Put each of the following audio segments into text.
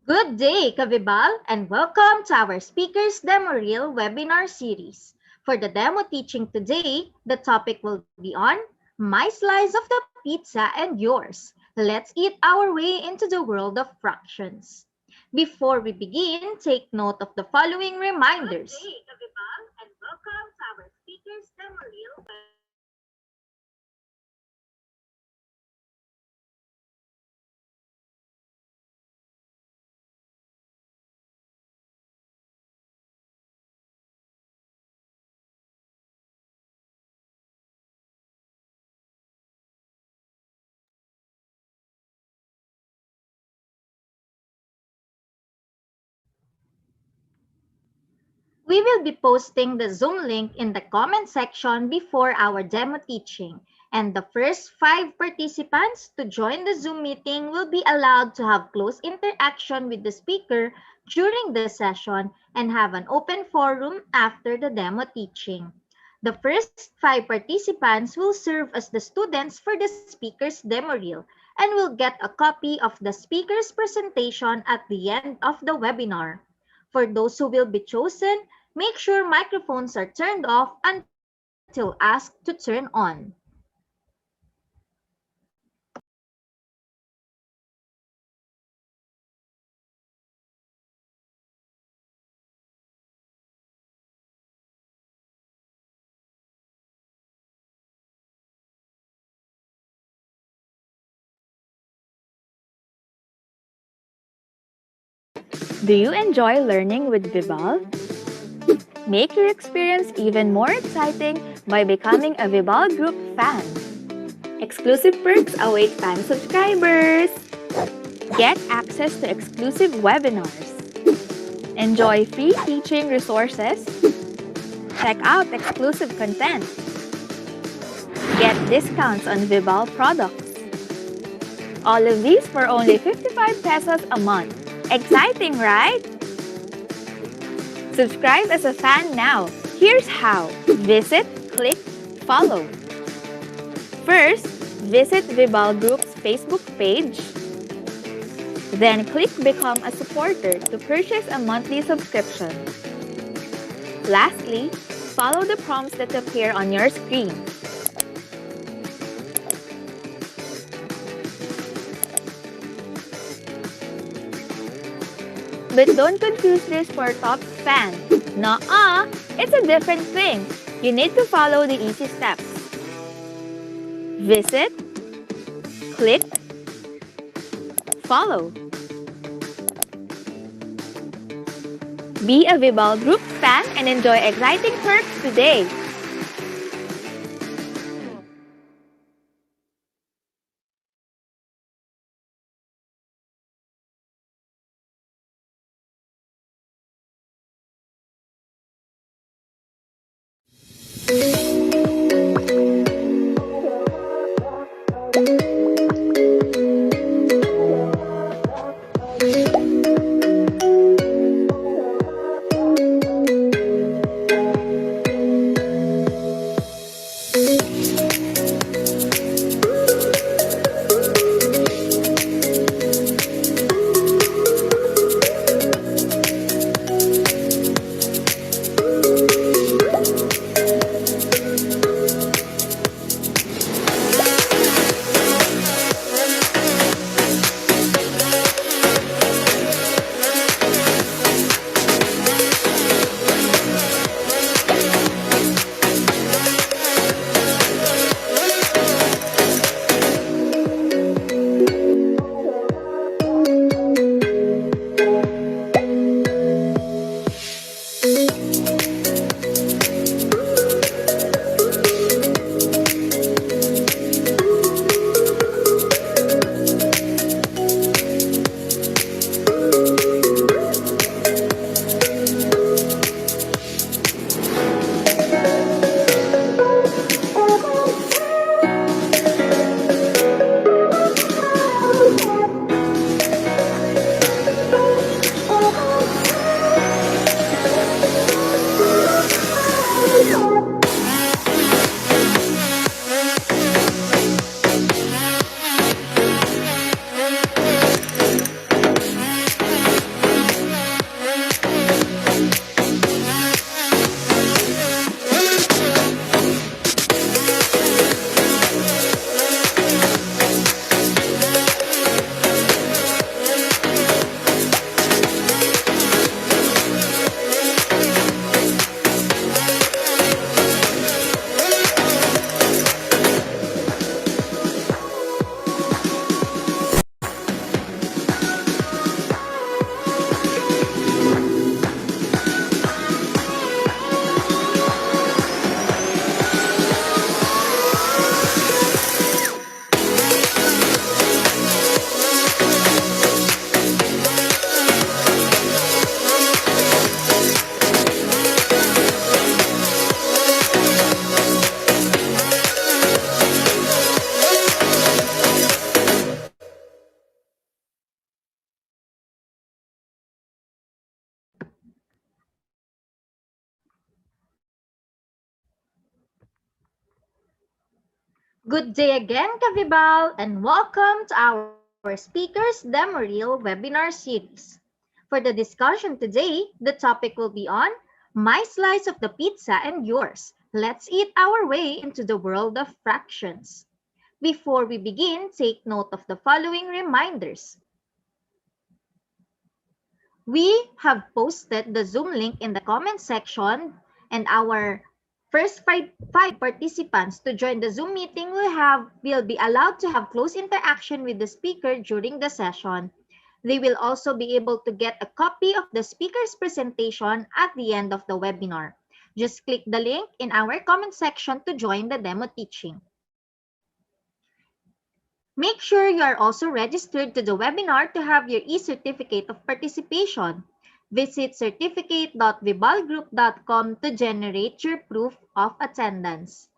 Good day, Kavibal, and welcome to our Speakers Demo Reel webinar series. For the demo teaching today, the topic will be on my slice of the pizza and yours. Let's eat our way into the world of fractions. Before we begin, take note of the following reminders. Good day, Kavibal, and welcome to our Speakers Demo Reel webinar series. For the demo teaching today, the topic will be on my slice of the pizza and yours. Let's eat our way into the world of fractions. Before we begin, take note of the following reminders. This webinar is intended for beginners only. Please follow the instructions carefully. We will be posting the Zoom link in the comment section before our demo teaching, and the first 5 participants to join the Zoom meeting will be allowed to have close interaction with the speaker during the session and have an open forum after the demo teaching. The first 5 participants will serve as the students for the speaker's demo reel and will get a copy of the speaker's presentation at the end of the webinar. For those who will be chosen, make sure microphones are turned off until asked to turn on. Do you enjoy learning with Vibal? Make your experience even more exciting by becoming a Vibal Group fan. Exclusive perks await fan subscribers. Get access to exclusive webinars. Enjoy free teaching resources. Check out exclusive content. Get discounts on Vibal products. All of these for only 55 pesos a month. Exciting, right? Subscribe as a fan now. Here's how. Visit, click, follow. First, visit Vibal Group's Facebook page. Then click Become a Supporter to purchase a monthly subscription. Lastly, follow the prompts that appear on your screen. But don't confuse this for top fan. Nuh-uh, it's a different thing. You need to follow the easy steps. Visit, click, follow. Be a Vibal Group fan and enjoy exciting perks today. Good day again, Kavibal, and welcome to our Speakers Demo Reel webinar series. For the discussion today, the topic will be on my slice of the pizza and yours. Let's eat our way into the world of fractions. Before we begin, take note of the following reminders. We have posted the Zoom link in the comment section, and our first five participants to join the Zoom meeting will be allowed to have close interaction with the speaker during the session. They will also be able to get a copy of the speaker's presentation at the end of the webinar. Just click the link in our comment section to join the demo teaching. Make sure you are also registered to the webinar to have your e-certificate of participation. Visit certificate.vibalgroup.com to generate your proof of attendance.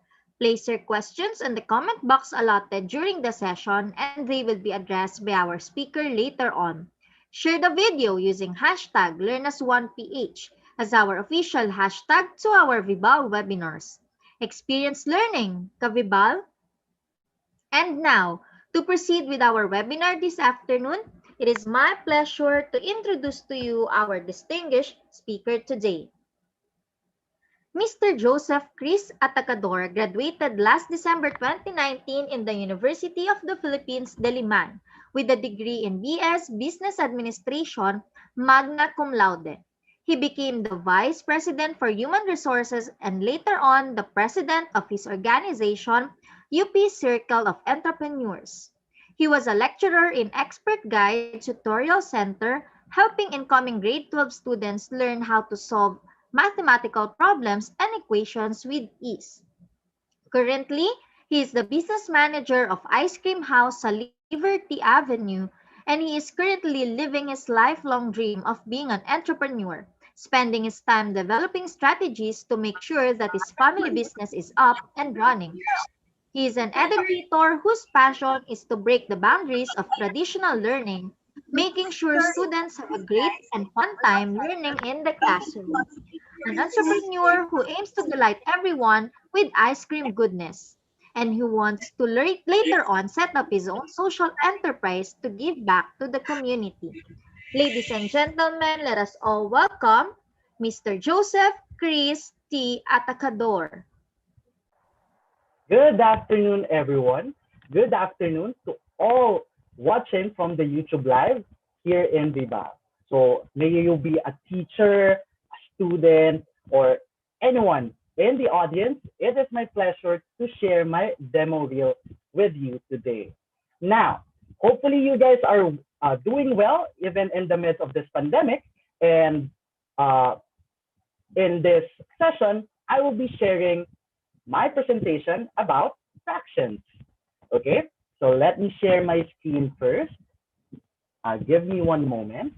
Place your questions in the comment box allotted during the session and they will be addressed by our speaker later on. Share the video using hashtag LearnAs1PH as our official hashtag to our Vibal webinars. Experience learning, ka-Vibal? And now, to proceed with our webinar this afternoon, it is my pleasure to introduce to you our distinguished speaker today. Mr. Joseph Chris Atacador graduated last December 2019 in the University of the Philippines, Diliman, with a degree in BS Business Administration, magna cum laude. He became the Vice President for Human Resources and later on the President of his organization, UP Circle of Entrepreneurs. He was a lecturer in Expert Guide Tutorial Center, helping incoming grade 12 students learn how to solve mathematical problems and equations with ease. Currently, he is the business manager of Ice Cream House sa Liberty Avenue, and he is currently living his lifelong dream of being an entrepreneur, spending his time developing strategies to make sure that his family business is up and running. He is an educator whose passion is to break the boundaries of traditional learning, making sure students have a great and fun time learning in the classroom. An entrepreneur who aims to delight everyone with ice cream goodness, and who wants to later on set up his own social enterprise to give back to the community. Ladies and gentlemen, let us all welcome Mr. Joseph Chris T. Atacador. Good afternoon, everyone. Good afternoon to all watching from the YouTube Live here in Viva. So may you be a teacher, a student, or anyone in the audience. It is my pleasure to share my demo reel with you today. Now, hopefully you guys are doing well even in the midst of this pandemic. And uh, in this session, I will be sharing my presentation about fractions. Okay, so let me share my screen first. Give me one moment.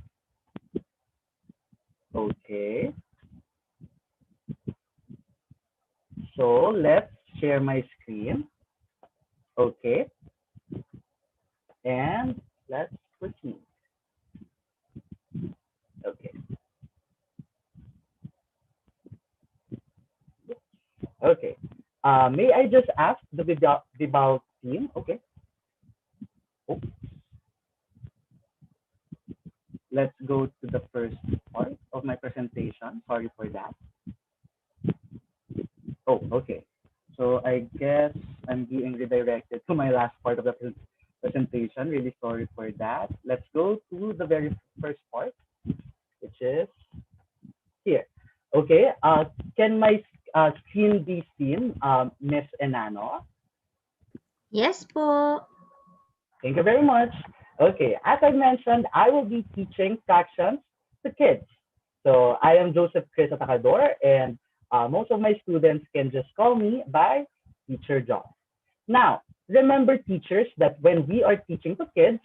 Okay, so let's share my screen. Okay, and let's proceed. Okay, okay. May I just ask the Vibal team? Okay, oh, let's go to the first part of my presentation. Sorry for that. Oh, okay. So I guess I'm being redirected to my last part of the presentation. Really sorry for that. Let's go to the very first part, which is here. Okay. Can my screen be seen, Miss Enano? Yes po. Thank you very much. Okay. As I mentioned, I will be teaching fractions to kids. So I am Joseph Chris Atacador, and most of my students can just call me by Teacher John. Now, remember teachers that when we are teaching to kids,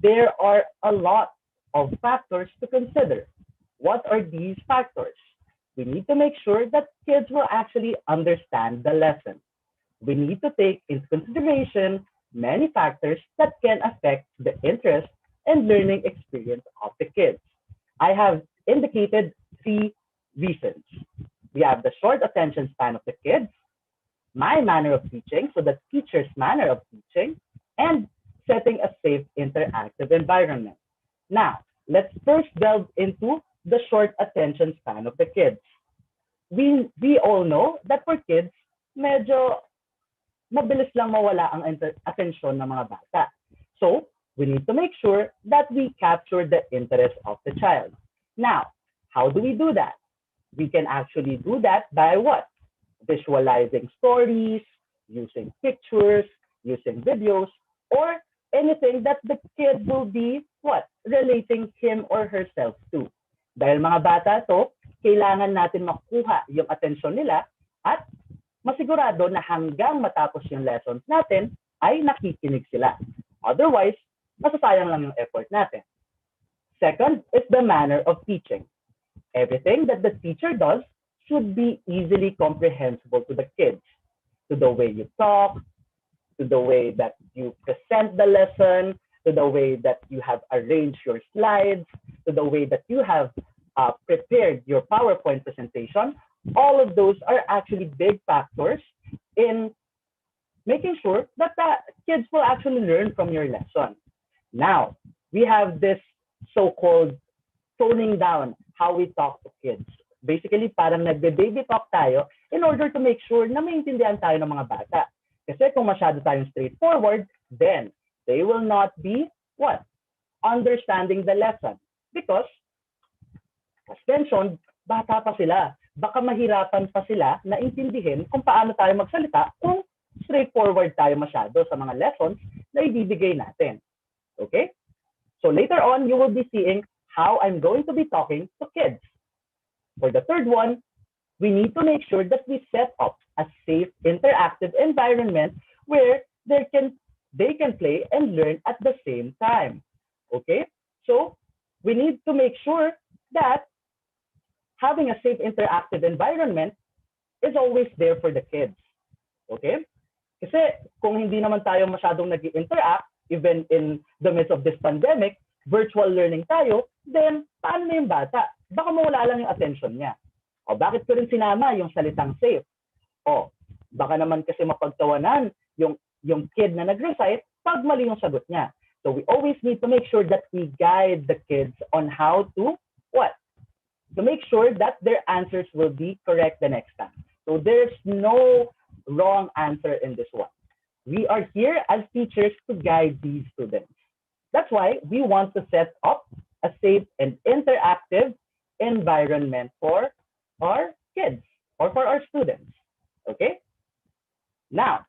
there are a lot of factors to consider. What are these factors? We need to make sure that kids will actually understand the lesson. We need to take into consideration many factors that can affect the interest and learning experience of the kids. I have indicated three reasons. We have the short attention span of the kids, my manner of teaching, so the teacher's manner of teaching, and setting a safe interactive environment. Now, let's first delve into the short attention span of the kids. We all know that for kids, medyo mabilis lang mawala ang atensyon ng mga bata. So, we need to make sure that we capture the interest of the child. Now, how do we do that? We can actually do that by what? Visualizing stories, using pictures, using videos, or anything that the kid will be what? Relating him or herself to. Dahil mga bata to, kailangan natin makuha yung atensyon nila at masigurado na hanggang matapos yung lessons natin ay nakikinig sila. Otherwise, masasayang lang yung effort natin. Second is the manner of teaching. Everything that the teacher does should be easily comprehensible to the kids. To the way you talk, to the way that you present the lesson, to the way that you have arranged your slides, to the way that you have prepared your PowerPoint presentation. All of those are actually big factors in making sure that the kids will actually learn from your lesson. Now, we have this so-called toning down how we talk to kids. Basically, parang nagbe-baby talk tayo in order to make sure na maintindihan tayo ng mga bata. Kasi kung masyado tayong straightforward, then they will not be, what? Understanding the lesson. Because, as mentioned, bata pa sila. Baka mahirapan pa sila na intindihin kung paano tayo magsalita kung straightforward tayo masyado sa mga lessons na ibibigay natin. Okay? So later on, you will be seeing how I'm going to be talking to kids. For the third one, we need to make sure that we set up a safe, interactive environment where they can play and learn at the same time. Okay? So we need to make sure that having a safe, interactive environment is always there for the kids. Okay? Kasi kung hindi naman tayo masyadong nag-interact, even in the midst of this pandemic, virtual learning tayo, then paano na yung bata? Baka mawala lang yung attention niya. O bakit ko rin sinama yung salitang safe? O baka naman kasi mapagtawanan yung kid na nag-recite pag mali yung sagot niya. So we always need to make sure that we guide the kids on how to what? To make sure that their answers will be correct the next time. So there's no wrong answer in this one. We are here as teachers to guide these students. That's why we want to set up a safe and interactive environment for our kids or for our students. Okay? Now,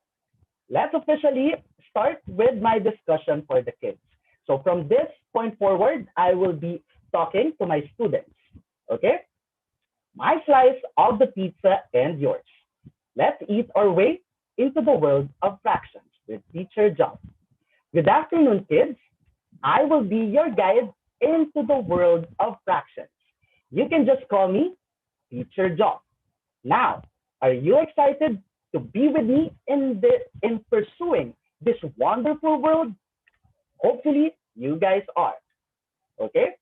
let's officially start with my discussion for the kids. So from this point forward, I will be talking to my students. Okay? My slice of the pizza and yours. Let's eat our way into the world of fractions with Teacher John. Good afternoon, kids. I will be your guide into the world of fractions. You can just call me Teacher John. Now, are you excited to be with me in pursuing this wonderful world? Hopefully, you guys are. Okay?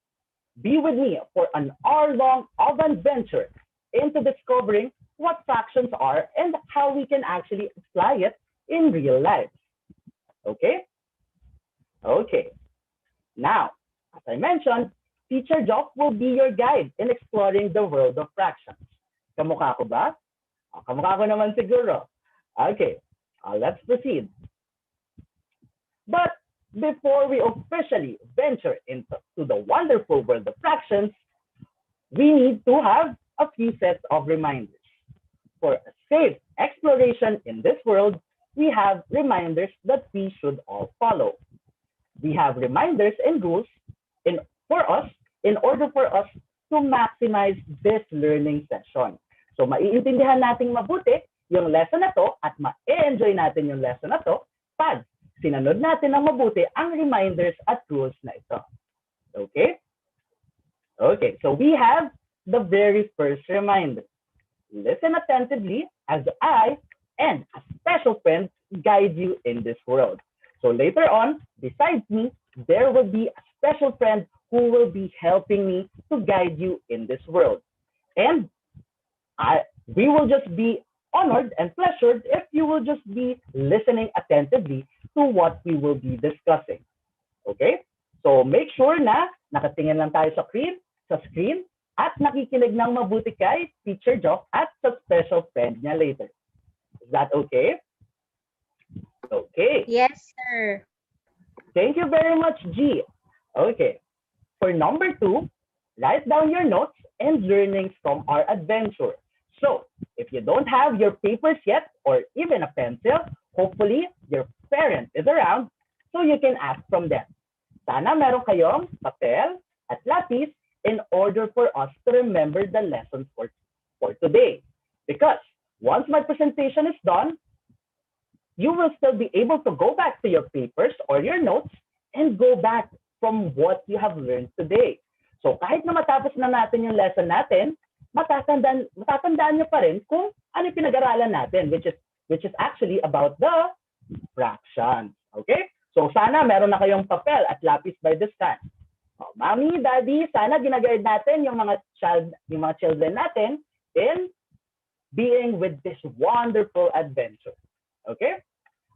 Be with me for an hour-long of adventure into discovering what fractions are and how we can actually apply it in real life. Okay? Okay. Now, as I mentioned, Teacher Jock will be your guide in exploring the world of fractions. Kamukha ko ba? Kamukha ko naman siguro. Okay, let's proceed. But before we officially venture into the wonderful world of fractions, we need to have a few sets of reminders. For a safe exploration in this world, we have reminders that we should all follow. We have reminders and rules in order for us to maximize this learning session. So maiintindihan nating mabuti yung lesson na to at ma-enjoy natin yung lesson na to pag sinunod natin ng mabuti ang reminders at rules na ito. Okay? Okay, so we have the very first reminder. Listen attentively as I and a special friend guide you in this world. So later on, besides me, there will be a special friend who will be helping me to guide you in this world. And we will just be honored and pleasured if you will just be listening attentively to what we will be discussing. Okay? So make sure na nakatingin lang tayo sa screen at nakikinig ng mabuti kay Teacher Jock at sa special friend niya later. Is that okay? Okay. Yes, sir. Thank you very much, G. Okay. For number 2, write down your notes and learnings from our adventure. So, if you don't have your papers yet or even a pencil, hopefully your parent is around so you can ask from them. Sana meron kayong papel at lapis in order for us to remember the lessons for today. Because once my presentation is done, you will still be able to go back to your papers or your notes and go back from what you have learned today. So kahit na matapos na natin yung lesson natin, matatandaan nyo pa rin kung ano yung pinag-aralan natin, which is actually about the fractions. Okay? So sana meron na kayong papel at lapis by this time. Oh, Mommy, Daddy, sana ginaguide natin yung mga children natin in being with this wonderful adventure. Okay?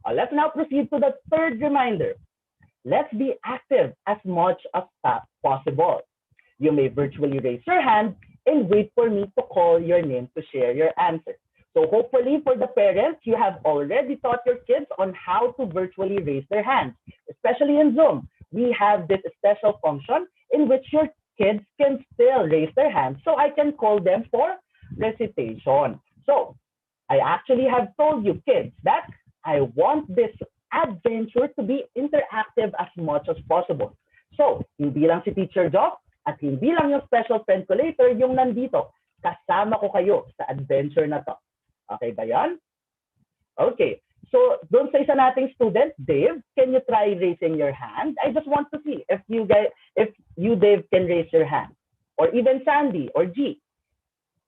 Let's now proceed to the third reminder. Let's be active as much as possible. You may virtually raise your hand and wait for me to call your name to share your answer. So hopefully for the parents, you have already taught your kids on how to virtually raise their hands, especially in Zoom. We have this special function in which your kids can still raise their hands so I can call them for recitation. So I actually have told you kids that I want this adventure to be interactive as much as possible. So, hindi lang si Teacher Jock at hindi lang yung special friend ko later yung nandito. Kasama ko kayo sa adventure na to. Okay ba yan? Okay. So, doon sa isa nating student, Dave, can you try raising your hand? I just want to see if you, Dave, can raise your hand. Or even Sandy or G.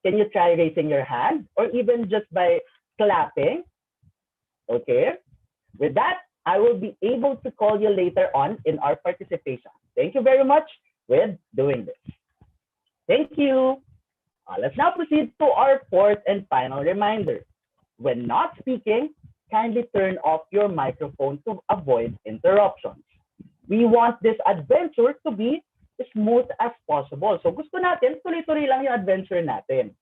Can you try raising your hand? Or even just by clapping? Okay. With that, I will be able to call you later on in our participation. Thank you very much with doing this. Thank you. Let's now proceed to our fourth and final reminder. When not speaking, kindly turn off your microphone to avoid interruptions. We want this adventure to be as smooth as possible. So gusto natin, tuloy-tuloy lang yung adventure natin.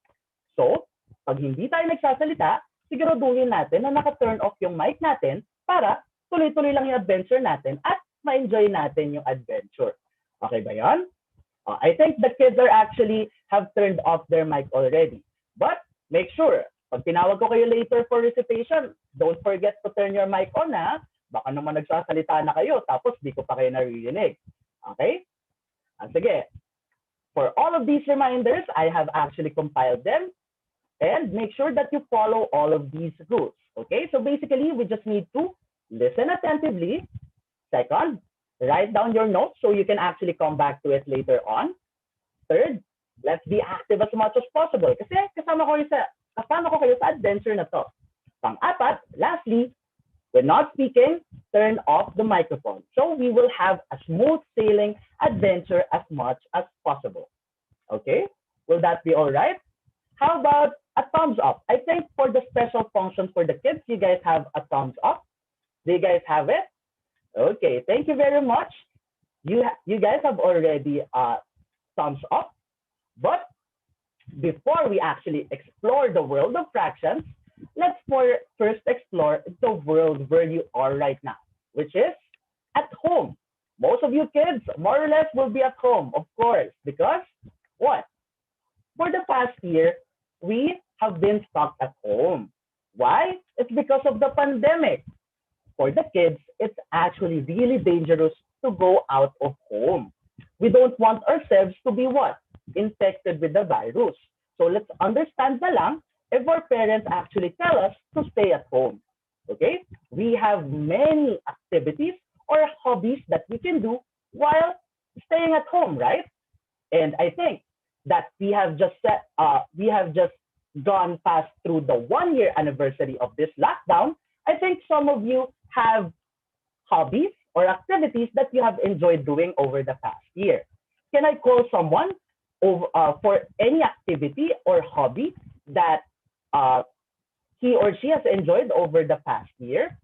So, pag hindi tayo nagsasalita, siguraduhin natin na naka-turn off yung mic natin para tuloy-tuloy lang yung adventure natin at ma-enjoy natin yung adventure. Okay ba yan? I think the kids are actually have turned off their mic already. But make sure, pag tinawag ko kayo later for recitation, don't forget to turn your mic on ha. Baka naman nagsasalita na kayo tapos di ko pa kayo naririnig. Okay? Sige. For all of these reminders, I have actually compiled them. And make sure that you follow all of these rules. Okay, so basically, we just need to listen attentively. Second, write down your notes so you can actually come back to it later on. Third, let's be active as much as possible. Kasi kasama ko kayo sa adventure na to. Pang-apat, lastly, when not speaking, turn off the microphone. So we will have a smooth sailing adventure as much as possible. Okay, will that be all right? How about a thumbs up? I think for the special function for the kids, you guys have a thumbs up. Do you guys have it? Okay, thank you very much. You guys have already thumbs up. But before we actually explore the world of fractions, let's first explore the world where you are right now, which is at home. Most of you kids, more or less, will be at home, of course, because what? For the past year, we have been stuck at home. Why? It's because of the pandemic. For the kids, it's actually really dangerous to go out of home. We don't want ourselves to be what? Infected with the virus. So let's understand na lang if our parents actually tell us to stay at home. Okay? We have many activities or hobbies that we can do while staying at home, right? And I think that we have just gone past through the 1-year anniversary of this lockdown. I think some of you have hobbies or activities that you have enjoyed doing over the past year. Can I call someone for any activity or hobby that he or she has enjoyed over the past year?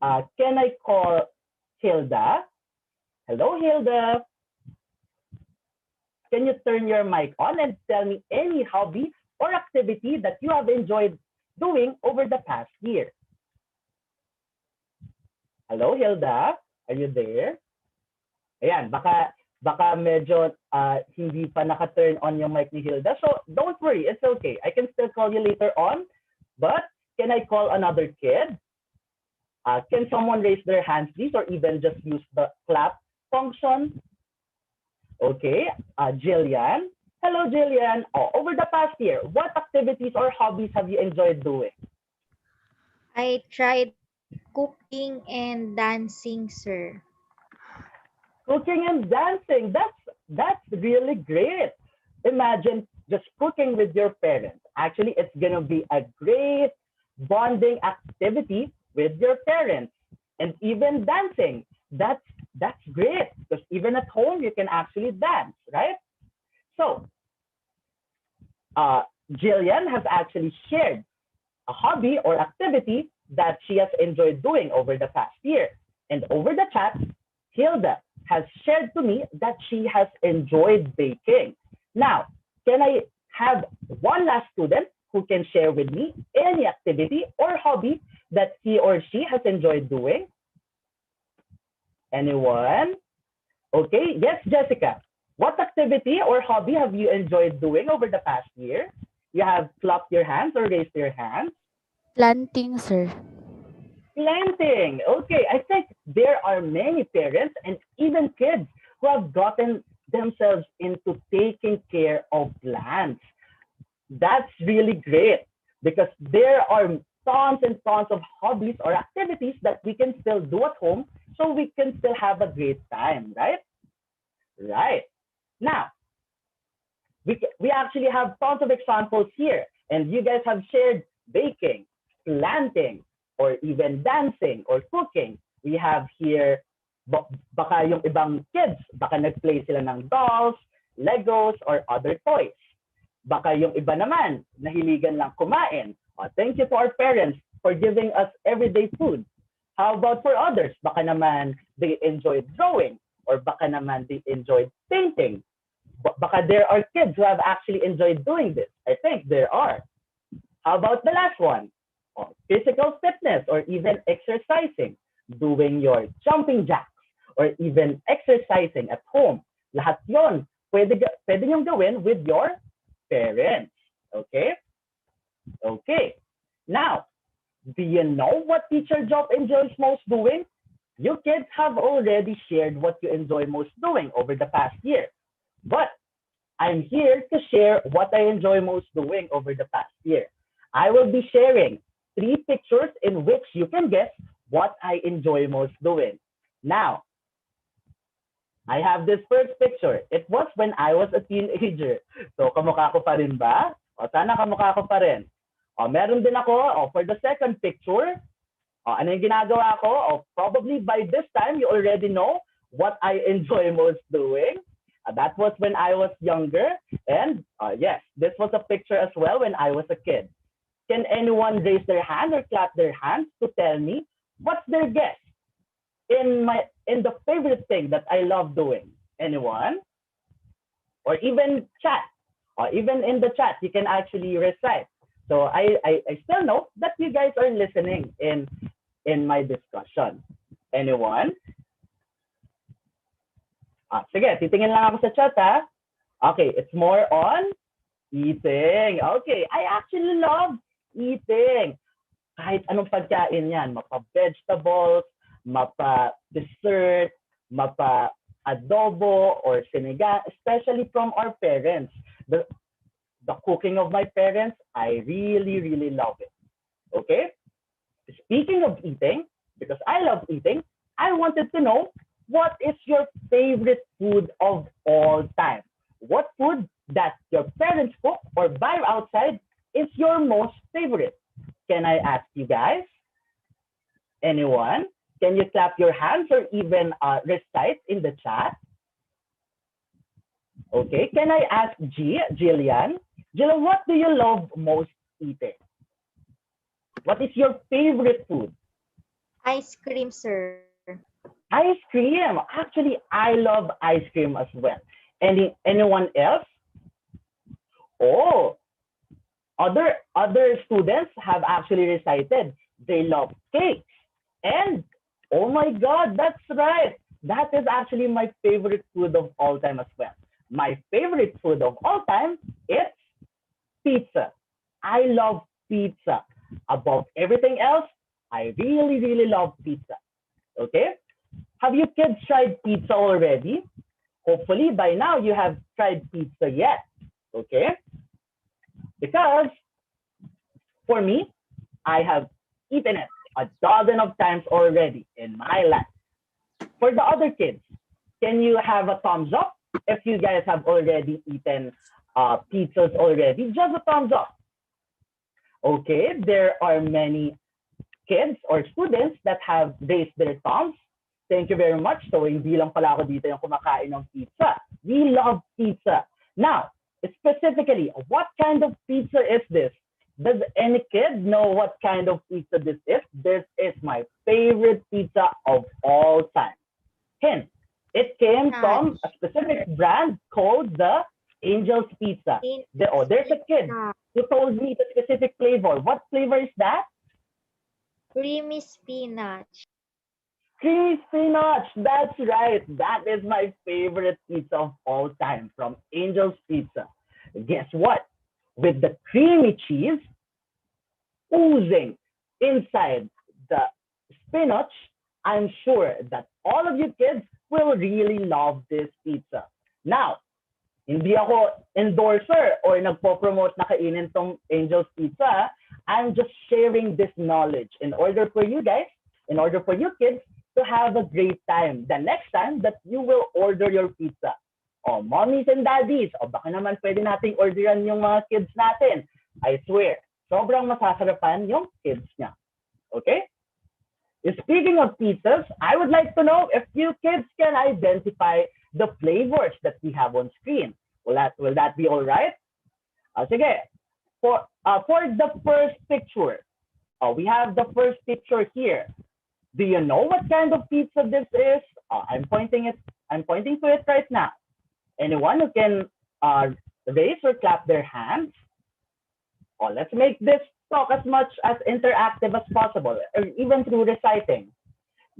Can I call Hilda? Hello, Hilda. Can you turn your mic on and tell me any hobby or activity that you have enjoyed doing over the past year? Hello, Hilda. Are you there? Ayan, baka medyo hindi pa naka-turn on yung mic ni Hilda. So don't worry, it's okay. I can still call you later on. But can I call another kid? Can someone raise their hands, please, or even just use the clap function? Okay, Jillian. Hello, Jillian. Over the past year, what activities or hobbies have you enjoyed doing? I tried cooking and dancing, sir. Cooking and dancing. That's really great. Imagine just cooking with your parents. Actually, it's gonna be a great bonding activity with your parents, and even dancing. That's great because even at home you can actually dance, right? So, Jillian has actually shared a hobby or activity that she has enjoyed doing over the past year. And over the chat, Hilda has shared to me that she has enjoyed baking. Now, can I have one last student who can share with me any activity or hobby that he or she has enjoyed doing? Anyone? Okay, yes, Jessica. What activity or hobby have you enjoyed doing over the past year? You have clapped your hands or raised your hands. Planting, sir. Planting. Okay, I think there are many parents and even kids who have gotten themselves into taking care of plants. That's really great because there are tons and tons of hobbies or activities that we can still do at home so we can still have a great time, right? Right. Now, we actually have tons of examples here, and you guys have shared baking, planting, or even dancing or cooking. We have here, baka yung ibang kids, baka nag-play sila ng dolls, Legos, or other toys. Baka yung iba naman, nahiligan lang kumain. Thank you to our parents for giving us everyday food. How about for others? Baka naman they enjoyed drawing, or baka naman they enjoyed painting. Baka there are kids who have actually enjoyed doing this. I think there are. How about the last one? Physical fitness or even exercising, doing your jumping jacks, or even exercising at home. Lahat yon pwede niyong gawin with your parents. Okay? Okay. Now, do you know what Teacher Job enjoys most doing? You kids have already shared what you enjoy most doing over the past year. But I'm here to share what I enjoy most doing over the past year. I will be sharing 3 pictures in which you can guess what I enjoy most doing. Now, I have this first picture. It was when I was a teenager. So, kamukha ko pa rin ba? Sana kamukha ko pa rin. Meron din ako, for the second picture, ano yung ginagawa ko? Probably by this time, you already know what I enjoy most doing. That was when I was younger. And yes, this was a picture as well when I was a kid. Can anyone raise their hand or clap their hands to tell me what's their guess in the favorite thing that I love doing? Anyone? Or even chat. Or even in the chat, you can actually recite. So I still know that you guys are listening in my discussion. Anyone? Sige, titingin lang ako sa chat ha. Okay, it's more on eating. Okay, I actually love eating. Kahit anong pagkain yan, mapa-vegetables, mapa-dessert, mapa-adobo, or sinigang, especially from our parents. The cooking of my parents, I really, really love it. Okay? Speaking of eating, because I love eating, I wanted to know, what is your favorite food of all time? What food that your parents cook or buy outside is your most favorite? Can I ask you guys? Anyone? Can you clap your hands or even recite in the chat? Okay, can I ask Jillian? Jillian, what do you love most eating? What is your favorite food? Ice cream, sir. Ice cream. Actually, I love ice cream as well. Anyone else? Oh, other students have actually recited they love cakes. And oh my God, that's right. That is actually my favorite food of all time as well. My favorite food of all time is pizza. I love pizza. Above everything else, I really, really love pizza. Okay? Have you kids tried pizza already? Hopefully by now you have tried pizza yet. Okay? Because for me, I have eaten it a dozen of times already in my life. For the other kids, can you have a thumbs up if you guys have already eaten pizzas already? Just a thumbs up. Okay, there are many kids or students that have raised their thumbs. Thank you very much. So hindi lang pala ako dito yung kumakain ng pizza. We love pizza. Now, specifically, what kind of pizza is this? Does any kid know what kind of pizza this is? This is my favorite pizza of all time. Hint, it came from a Spinach. specific brand called the Angel's Pizza. There's a kid Pizza. who told me the specific flavor. What flavor is that? Creamy spinach. Creamy spinach. That's right. That is my favorite pizza of all time from Angel's Pizza. Guess what? With the creamy cheese oozing inside the spinach, I'm sure that all of you kids will really love this pizza. Now, hindi ako endorser or nagpo-promote na kainin tong Angel's Pizza. I'm just sharing this knowledge in order for you guys, in order for you kids to have a great time the next time that you will order your pizza. Oh, mommies and daddies, o baka naman pwede nating orderan yung mga kids natin. I swear, sobrang masasarapan yung kids niya. Okay? Speaking of pizzas, I would like to know if you kids can identify the flavors that we have on screen. Will that be all right? Sige. For the first picture, we have the first picture here. Do you know what kind of pizza this is? I'm pointing to it right now. Anyone who can raise or clap their hands? Let's make this talk as much as interactive as possible, or even through reciting.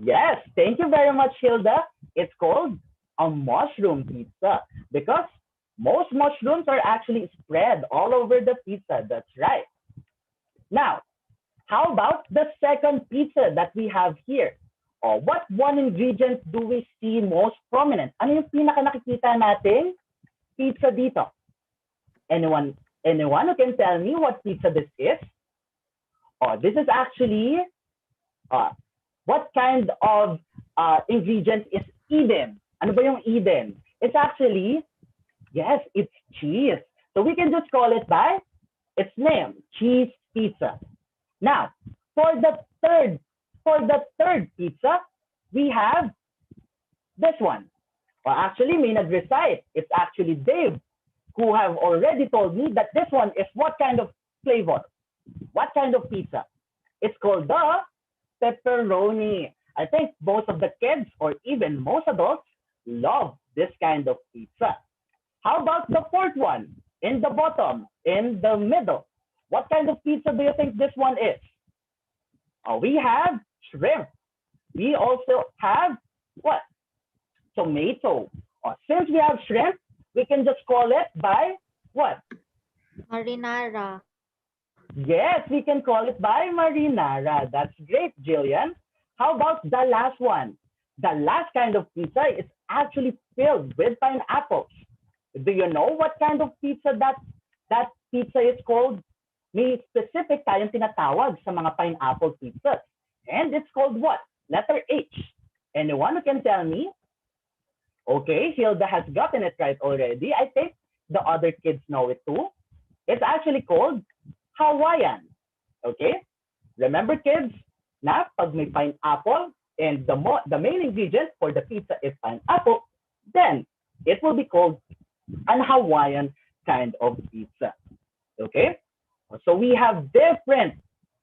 Yes, thank you very much, Hilda. It's called a mushroom pizza because most mushrooms are actually spread all over the pizza. That's right. Now, how about the second pizza that we have here? What one ingredient do we see most prominent? Ano yung pinaka nakikita nating pizza dito? Anyone who can tell me what pizza this is? This is actually what kind of ingredient is Eden? Ano ba yung Eden? It's actually, yes, it's cheese. So we can just call it by its name, cheese pizza. Now, for the third pizza, we have this one. Actually, may nag-recite. It's actually Dave who have already told me that this one is what kind of flavor? What kind of pizza? It's called the pepperoni. I think most of the kids or even most adults love this kind of pizza. How about the fourth one? In the bottom, in the middle. What kind of pizza do you think this one is? We have shrimp. We also have what? Tomato. Since we have shrimp, we can just call it by what? Marinara. Yes, we can call it by marinara. That's great, Jillian. How about the last one? The last kind of pizza is actually filled with pineapples. Do you know what kind of pizza that pizza is called? May specific tayong tinatawag sa mga pineapple pizzas. And it's called what? Letter H. Anyone who can tell me? Okay, Hilda has gotten it right already. I think the other kids know it too. It's actually called Hawaiian. Okay? Remember kids, na pag may pineapple and the main ingredient for the pizza is pineapple, then it will be called an Hawaiian kind of pizza. Okay? So we have different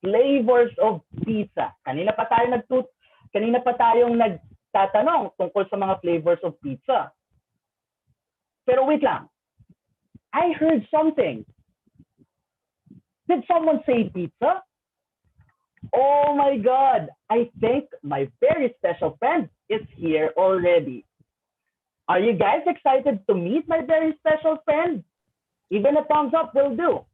flavors of pizza. Kanina pa tayong nagtatanong tungkol sa mga flavors of pizza. Pero wait lang. I heard something. Did someone say pizza? Oh my God. I think my very special friend is here already. Are you guys excited to meet my very special friend? Even a thumbs up will do.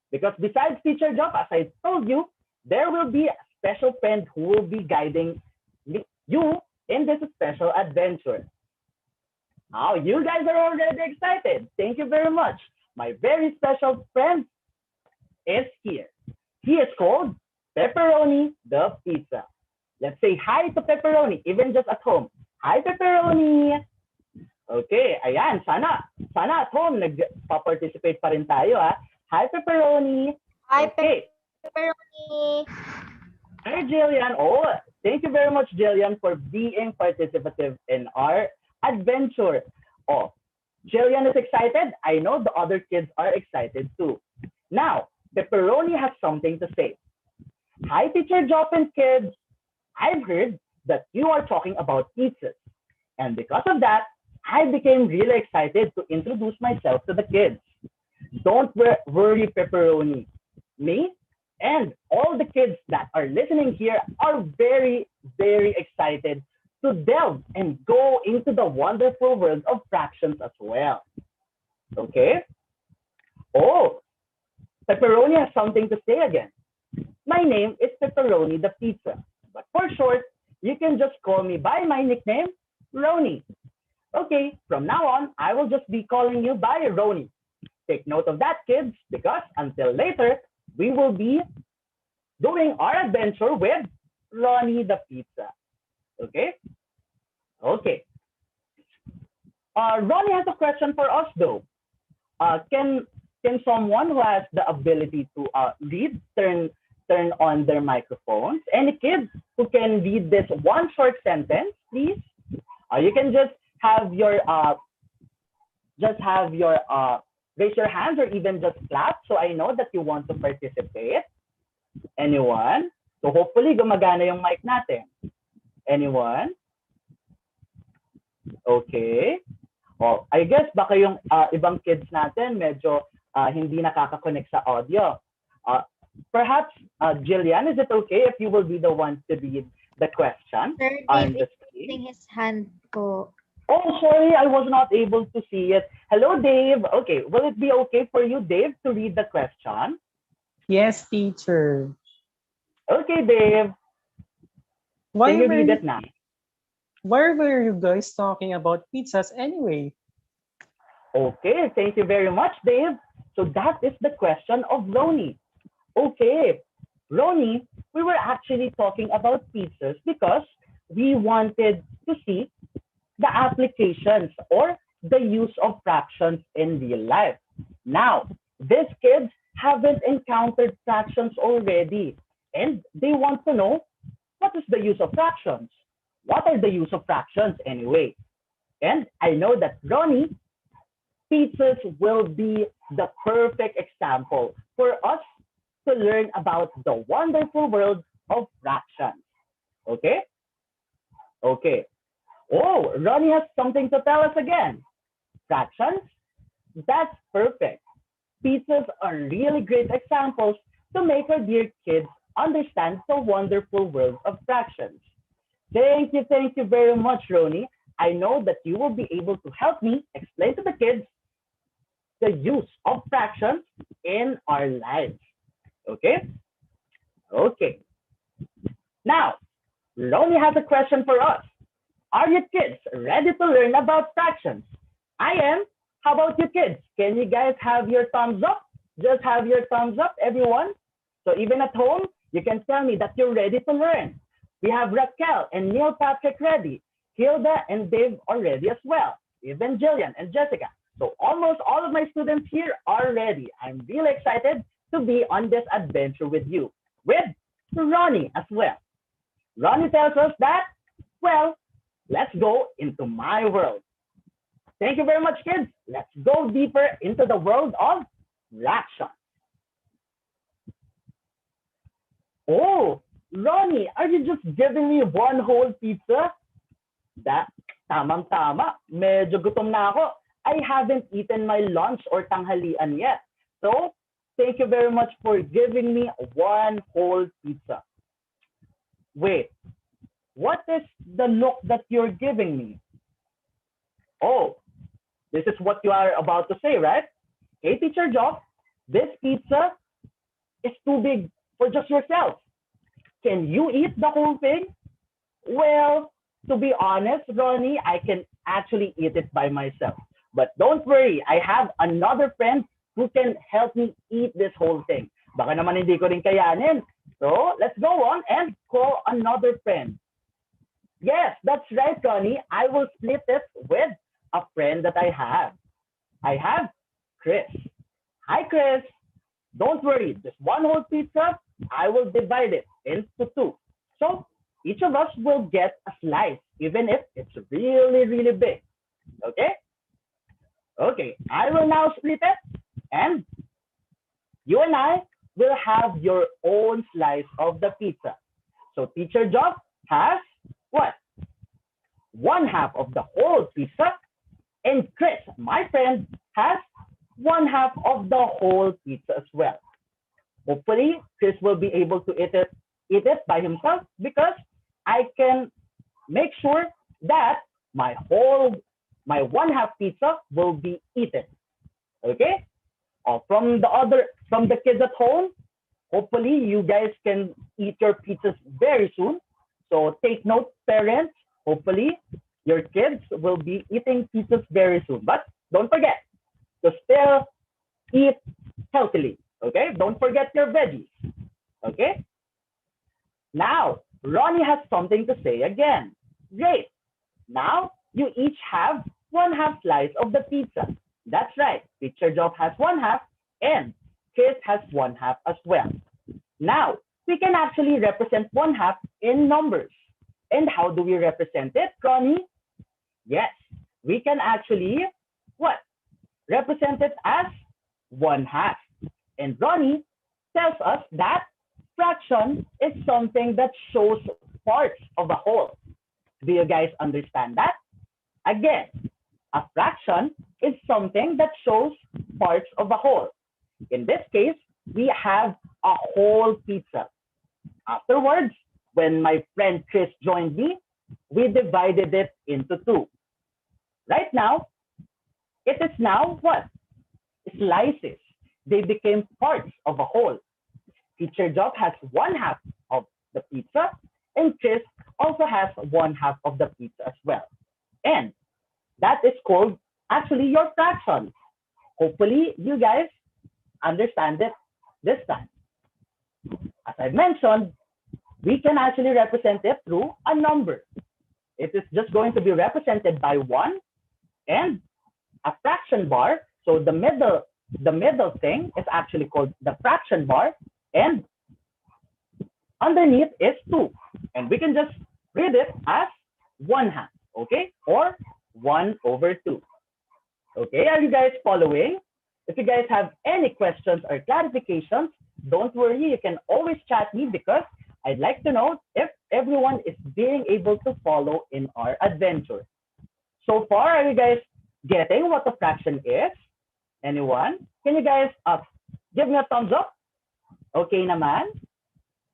Because besides Teacher Job, as I told you, there will be a special friend who will be guiding you in this special adventure. Now, you guys are already excited. Thank you very much. My very special friend is here. He is called Pepperoni the Pizza. Let's say hi to Pepperoni, even just at home. Hi, Pepperoni! Okay, ayan, sana at home nagpa-participate pa rin tayo, ha? Hi, Pepperoni! Hi, Okay. Pepperoni. Hi, Jillian. Oh, thank you very much, Jillian, for being participative in our adventure. Oh, Jillian is excited. I know the other kids are excited too. Now, Pepperoni has something to say. Hi, Teacher Jopin kids. I've heard that you are talking about pizzas. And because of that, I became really excited to introduce myself to the kids. Don't worry, Pepperoni. Me and all the kids that are listening here are very, very excited to delve and go into the wonderful world of fractions as well. Okay? Oh, Pepperoni has something to say again. My name is Pepperoni the Pizza, but for short, you can just call me by my nickname, Roni. Okay, from now on, I will just be calling you by Roni. Take note of that, kids, because until later, we will be doing our adventure with Ronnie the Pizza. Okay? Okay. Ronnie has a question for us, though. Can someone who has the ability to read turn on their microphones? Any kids who can read this one short sentence, please? You can just have your raise your hands or even just clap so I know that you want to participate. Anyone? So hopefully gumagana yung mic natin. Anyone? Okay. Oh, I guess baka yung ibang kids natin medyo hindi nakaka-connect sa audio. Perhaps, Jillian, is it okay if you will be the one to read the question Sir on Dave the is screen? raising his hand po. Oh, sorry, I was not able to see it. Hello, Dave. Okay, will it be okay for you, Dave, to read the question? Yes, teacher. Okay, Dave. Why Can you were read you, it now? why were you guys talking about pizzas anyway? Okay, thank you very much, Dave. So that is the question of Roni. Okay, Roni, we were actually talking about pizzas because we wanted to see the applications or the use of fractions in real life. Now, these kids haven't encountered fractions already, and they want to know what is the use of fractions? What are the use of fractions anyway? And I know that Ronnie, pizzas will be the perfect example for us to learn about the wonderful world of fractions. Okay? Okay. Oh, Ronnie has something to tell us again. Fractions? That's perfect. Pizzas are really great examples to make our dear kids understand the wonderful world of fractions. Thank you very much, Ronnie. I know that you will be able to help me explain to the kids the use of fractions in our lives. Okay? Okay. Now, Ronnie has a question for us. Are you kids ready to learn about fractions? I am. How about you kids? Can you guys have your thumbs up? Just have your thumbs up, everyone. So even at home, you can tell me that you're ready to learn. We have Raquel and Neil Patrick ready. Hilda and Dave are ready as well. Even Jillian and Jessica. So almost all of my students here are ready. I'm really excited to be on this adventure with you. With Ronnie as well. Ronnie tells us that, well, let's go into my world. Thank you very much, kids. Let's go deeper into the world of fractions. Oh, Ronnie, are you just giving me one whole pizza? That, tamang-tama. Medyo gutom na ako. I haven't eaten my lunch or tanghalian yet. So, thank you very much for giving me one whole pizza. Wait, what is the look that you're giving me? Oh, this is what you are about to say, right? Hey, Teacher Joff, this pizza is too big for just yourself. Can you eat the whole thing? Well, to be honest, Ronnie, I can actually eat it by myself. But don't worry, I have another friend who can help me eat this whole thing. Baka naman hindi ko rin kayanin. So, let's go on and call another friend. Yes, that's right, Ronnie. I will split it with a friend that I have. I have Chris. Hi, Chris. Don't worry, this one whole pizza, I will divide it into two. So each of us will get a slice, even if it's really, really big. Okay? Okay, I will now split it, and you and I will have your own slice of the pizza. So Teacher Job has what? One half of the whole pizza, and Chris, my friend, has one half of the whole pizza as well. Hopefully, Chris will be able to eat it by himself because I can make sure that my one half pizza will be eaten. Okay? From the kids at home, hopefully you guys can eat your pizzas very soon. So take note, parents. Hopefully your kids will be eating pizzas very soon. But don't forget to still eat healthily. Okay? Don't forget your veggies. Okay? Now, Ronnie has something to say again. Great. Now, you each have one half slice of the pizza. That's right. Teacher Job has one half and Chris has one half as well. Now, we can actually represent one half in numbers. And how do we represent it, Ronnie? Yes, we can actually, what? Represent it as one half. And Ronnie tells us that fraction is something that shows parts of a whole. Do you guys understand that? Again, a fraction is something that shows parts of a whole. In this case, we have a whole pizza. Afterwards, when my friend Chris joined me, we divided it into two. Right now, it is now what? Slices. They became parts of a whole. Teacher Job has one half of the pizza, and Chris also has one half of the pizza as well. And that is called actually your fraction. Hopefully, you guys understand it this time. As I mentioned, we can actually represent it through a number. It is just going to be represented by one and a fraction bar. So the middle thing is actually called the fraction bar, and underneath is two. And we can just read it as one half, okay? Or 1/2. Okay, are you guys following? If you guys have any questions or clarifications, don't worry, you can always chat me because I'd like to know if everyone is being able to follow in our adventure. So far, are you guys getting what a fraction is? Anyone? Can you guys give me a thumbs up? Okay naman?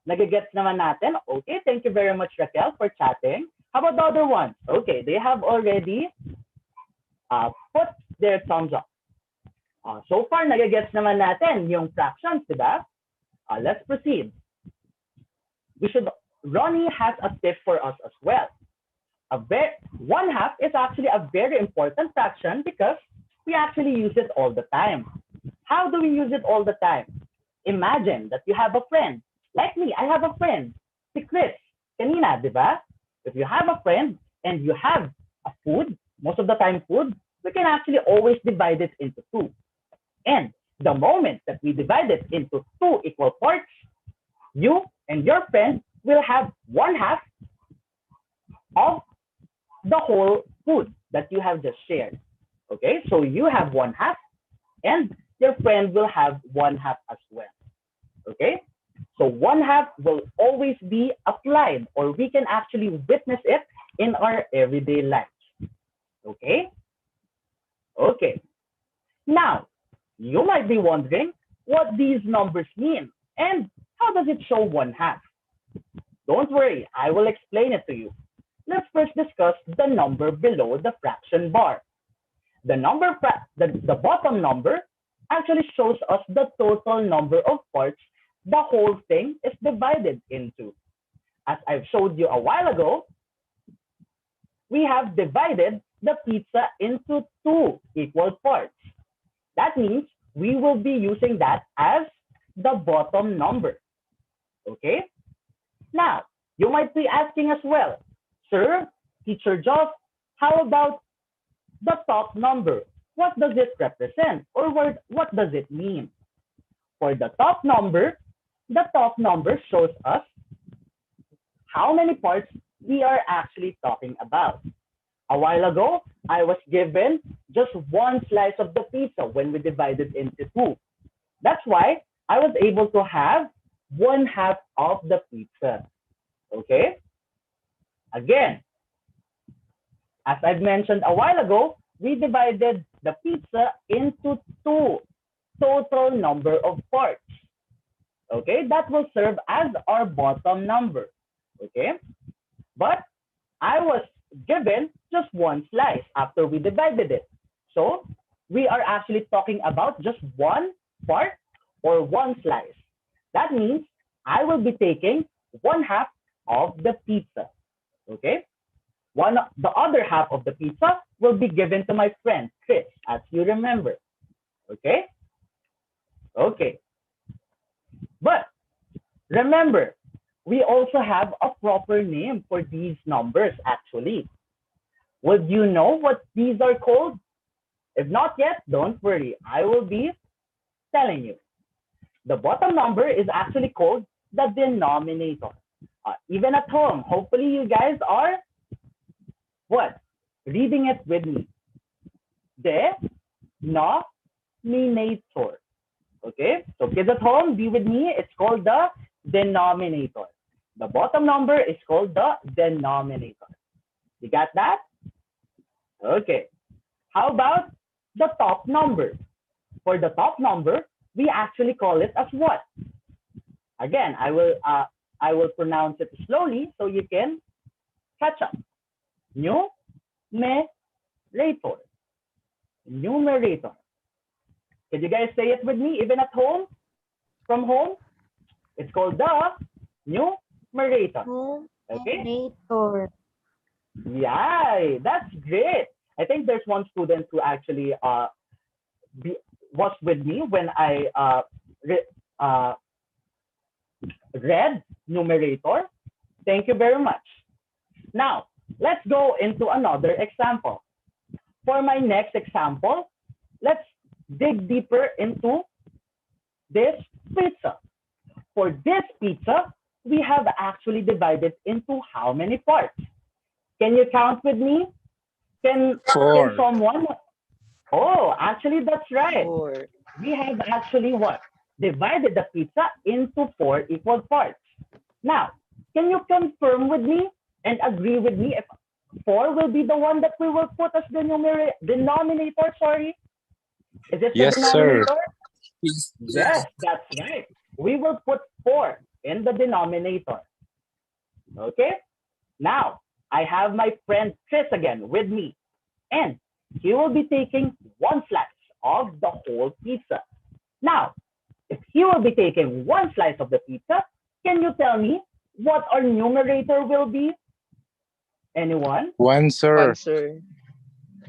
Nagigets naman natin? Okay, thank you very much, Raquel, for chatting. How about the other ones? Okay, they have already put their thumbs up. So far, nagigets naman natin yung fractions, diba? Let's proceed. Ronnie has a tip for us as well. One half is actually a very important fraction because we actually use it all the time. How do we use it all the time? Imagine that you have a friend. Like me, I have a friend. Si Chris. Kanina, di ba? If you have a friend and you have a food, most of the time food, we can actually always divide it into two. And the moment that we divide it into two equal parts, you and your friend will have one half of the whole food that you have just shared. Okay, so you have one half and your friend will have one half as well. Okay, So 1/2 will always be applied, or we can actually witness it in our everyday lives. Okay? Okay. Now, you might be wondering what these numbers mean and how does it show 1/2? Don't worry, I will explain it to you. Let's first discuss the number below the fraction bar. The bottom number actually shows us the total number of parts the whole thing is divided into. As I've showed you a while ago, we have divided the pizza into 2 equal parts. That means we will be using that as the bottom number. Okay? Now, you might be asking as well, Sir, Teacher Joff, how about the top number? What does it represent, or what does it mean? For the top number shows us how many parts we are actually talking about. A while ago, I was given just one slice of the pizza when we divided into 2. That's why I was able to have 1/2 of the pizza. Okay? Again, as I've mentioned a while ago, we divided the pizza into 2 total number of parts. Okay? That will serve as our bottom number. Okay? But I was given just one slice after we divided it. So we are actually talking about just one part or one slice. That means I will be taking 1/2 of the pizza. Okay? The other half of the pizza will be given to my friend Chris, as you remember. Okay? Okay. But remember, we also have a proper name for these numbers actually. Would you know what these are called? If not yet, don't worry. I will be telling you. The bottom number is actually called the denominator. Even at home, hopefully you guys are what? Reading it with me. Denominator. Okay, so kids at home, be with me. It's called the denominator. The bottom number is called the denominator. You got that? Okay. How about the top number? For the top number, we actually call it as what? Again, I will pronounce it slowly so you can catch up. Numerator. Numerator. Can you guys say it with me, even at home? From home? It's called the numerator. Okay? Numerator. Yeah, that's great. I think there's one student who actually was with me when I read numerator. Thank you very much. Now, let's go into another example. For my next example, let's dig deeper into this pizza. For this pizza, we have actually divided into how many parts? Can you count with me? Can someone? Oh, actually, that's right. 4. We have actually what? Divided the pizza into 4 equal parts. Now, can you confirm with me and agree with me if 4 will be the one that we will put as the denominator? Sorry. Is it Yes, the sir. denominator? Yes, that's right. We will put 4 in the denominator. Okay? Now, I have my friend Chris again with me. And he will be taking one slice of the whole pizza. Now, if he will be taking one slice of the pizza, can you tell me what our numerator will be? Anyone? 1, sir. Sir.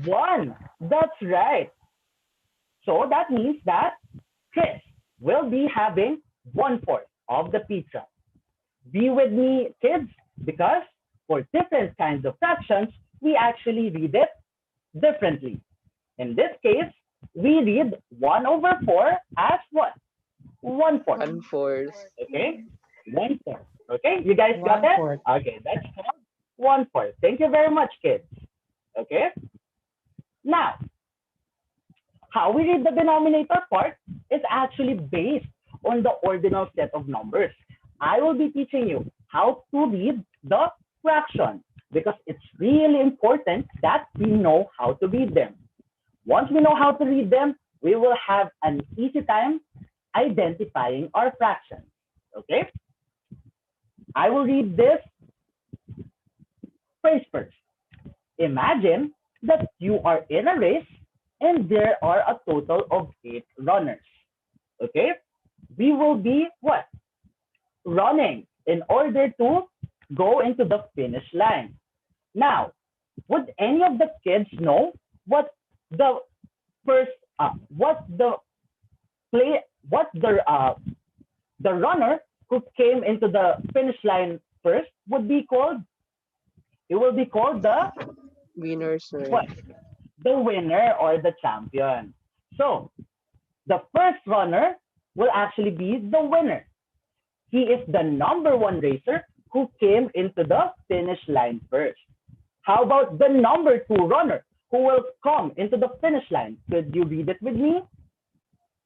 1. That's right. So that means that Chris will be having 1/4 of the pizza. Be with me, kids, because for different kinds of fractions, we actually read it differently. In this case, we read 1/4 as what? 1/4. 1/4. Okay? 1/4. Okay? You guys got that? 1/4. Okay, that's called 1/4. Thank you very much, kids. Okay? Now, how we read the denominator part is actually based on the ordinal set of numbers. I will be teaching you how to read the fraction because it's really important that we know how to read them. Once we know how to read them, we will have an easy time identifying our fractions. Okay? I will read this phrase first. Imagine that you are in a race and there are a total of 8 runners. Okay? We will be what? Running in order to go into the finish line. Now, would any of the kids know what the first, what play, what the runner who came into the finish line first would be called? It will be called the Winner, sir. what? The winner or the champion. So the first runner will actually be the winner. He is the number 1 racer who came into the finish line first. How about the number 2 runner who will come into the finish line? Could you read it with me?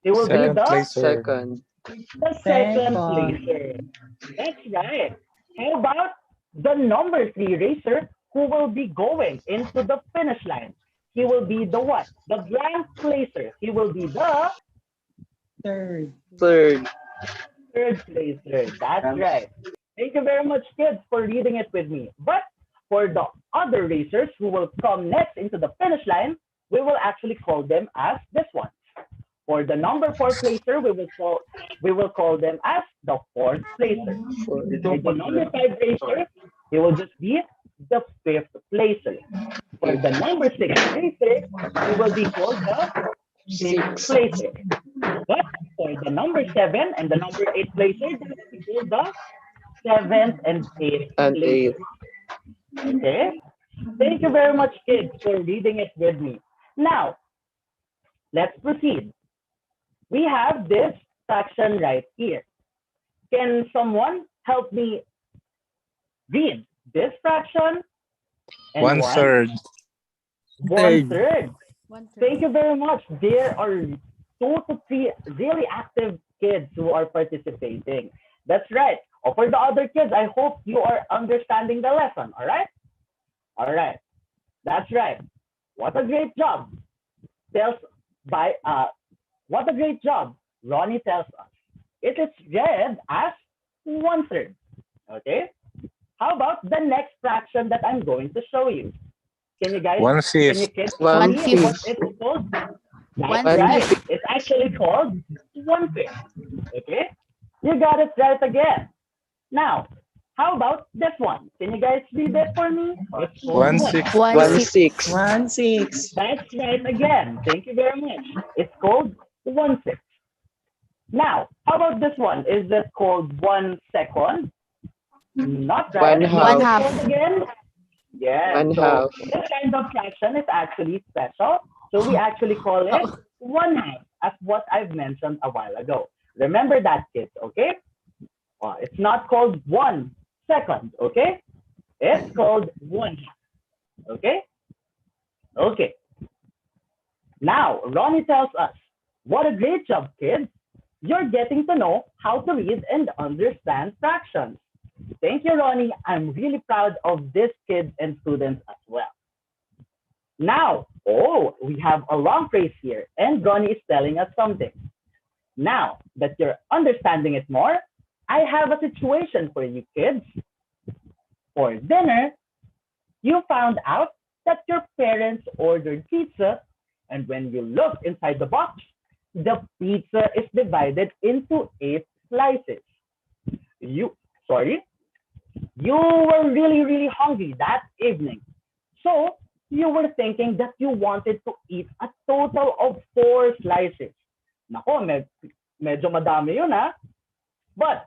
It will be Second the Second. second Second. placer. That's right. How about the number 3 racer who will be going into the finish line? He will be the what? The blank placer. He will be the Third. Third. third placer. That's right. Thank you very much, kids, for reading it with me. But for the other racers who will come next into the finish line, we will actually call them as this one. For the number 4 placer, we will call them as the 4th placer. Fourth. For the number 5 racer, it will just be the 5th placer. For the number 6 placer, he will be called the 6th Six. placer. But for the number 7 and the number 8 placer, they will be called the 7th and 8th And eighth. placer. Okay? Thank you very much, kids, for reading it with me. Now, let's proceed. We have this fraction right here. Can someone help me read this fraction? One Anyone? third. One third. One third. Thank you very much. There are 2 to 3 really active kids who are participating. That's right. For the other kids, I hope you are understanding the lesson. All right? All right. That's right. What a great job. Tells by what a great job. Ronnie tells us. It is read as 1/3. Okay? How about the next fraction that I'm going to show you? Can you guys, One can you fifth. kids One see what fifth. it's called? That's One right. fifth. It's actually called 1/5. Okay? You got it right again. Now, how about this one? Can you guys read it for me? It's called One what? sixth. One One six. six. 1/6. That's right again. Thank you very much. It's called 1/6. Now, how about this one? Is it called 1 second? Not right. One What One is it half. half. called again? Yes. One So half. this kind of fraction is actually special. So we actually call it Oh. 1/2, as what I've mentioned a while ago. Remember that, kids, okay? It's not called 1 second, okay? It's called 1/2, okay? Okay. Now, Ronnie tells us, what a great job, kids. You're getting to know how to read and understand fractions. Thank you, Ronnie. I'm really proud of these kids and students as well. Now, we have a long phrase here, and Ronnie is telling us something. Now that you're understanding it more, I have a situation for you kids. For dinner, you found out that your parents ordered pizza, and when you look inside the box, the pizza is divided into 8 slices. You, sorry, you were really, really hungry that evening. So you were thinking that you wanted to eat a total of 4 slices. Nako, medyo madami yun ha. But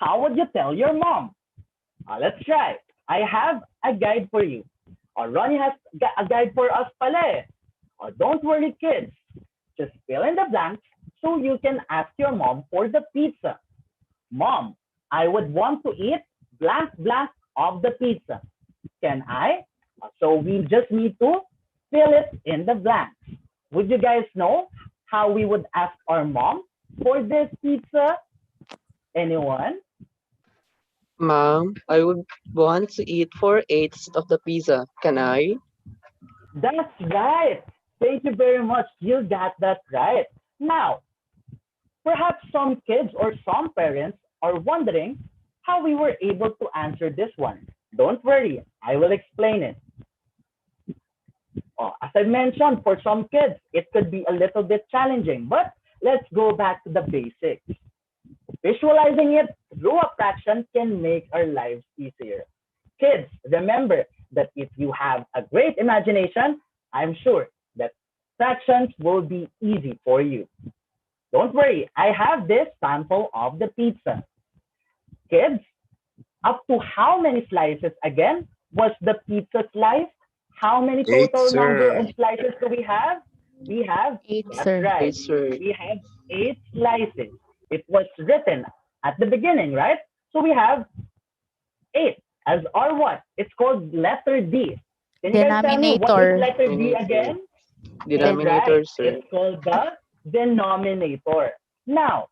how would you tell your mom? Let's try. I have a guide for you. Ronnie has a guide for us pala eh. Don't worry, kids. Just fill in the blanks so you can ask your mom for the pizza. Mom, I would want to eat blank blank of the pizza. Can I? So we just need to fill it in the blanks. Would you guys know how we would ask our mom for this pizza? Anyone? Ma'am, I would want to eat 4/8 of the pizza. Can I? That's right. Thank you very much. You got that right. Now, perhaps some kids or some parents are wondering how we were able to answer this one. Don't worry, I will explain it. As I mentioned, for some kids, it could be a little bit challenging, but let's go back to the basics. Visualizing it through a fraction can make our lives easier. Kids, remember that if you have a great imagination, I'm sure that fractions will be easy for you. Don't worry, I have this sample of the pizza. Kids, up to how many slices again was the pizza slice? How many Eight, total number sir. of slices do we have? We have, 8, that's sir. right, 8, sir. we have 8 slices. It was written at the beginning, right? So we have 8 as our what? It's called letter D. Can you guys tell me what is Denominator. letter D Denominator. again? That's Den- right. Denominator, sir. It's called the denominator. Now,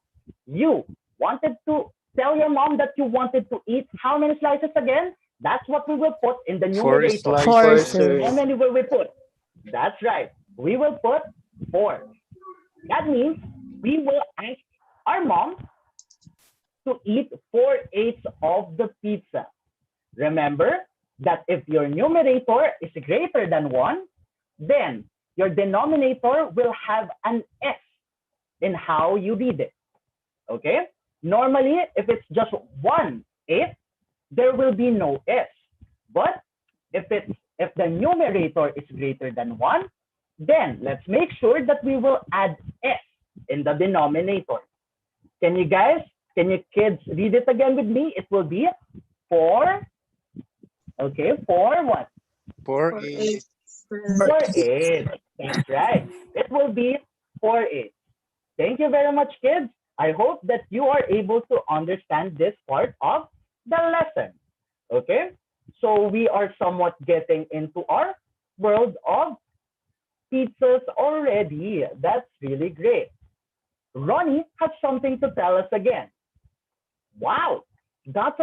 you wanted to tell your mom that you wanted to eat how many slices again? That's what we will put in the Four numerator. 4, 4, slices. sir. sir. How many will we put? That's right. We will put 4. That means we will ask our mom to eat 4/8 of the pizza. Remember that if your numerator is greater than 1, then your denominator will have an S in how you read it. Okay? Normally, if it's just 1/8, there will be no S. But if the numerator is greater than 1, then let's make sure that we will add S in the denominator. Can you kids read it again with me? It will be 4, okay, 4 what? Four, eight. 4/8. That's right. It will be 4/8. Thank you very much, kids. I hope that you are able to understand this part of the lesson. Okay? So we are somewhat getting into our world of pizzas already. That's really great. Ronnie has something to tell us again. Wow, that's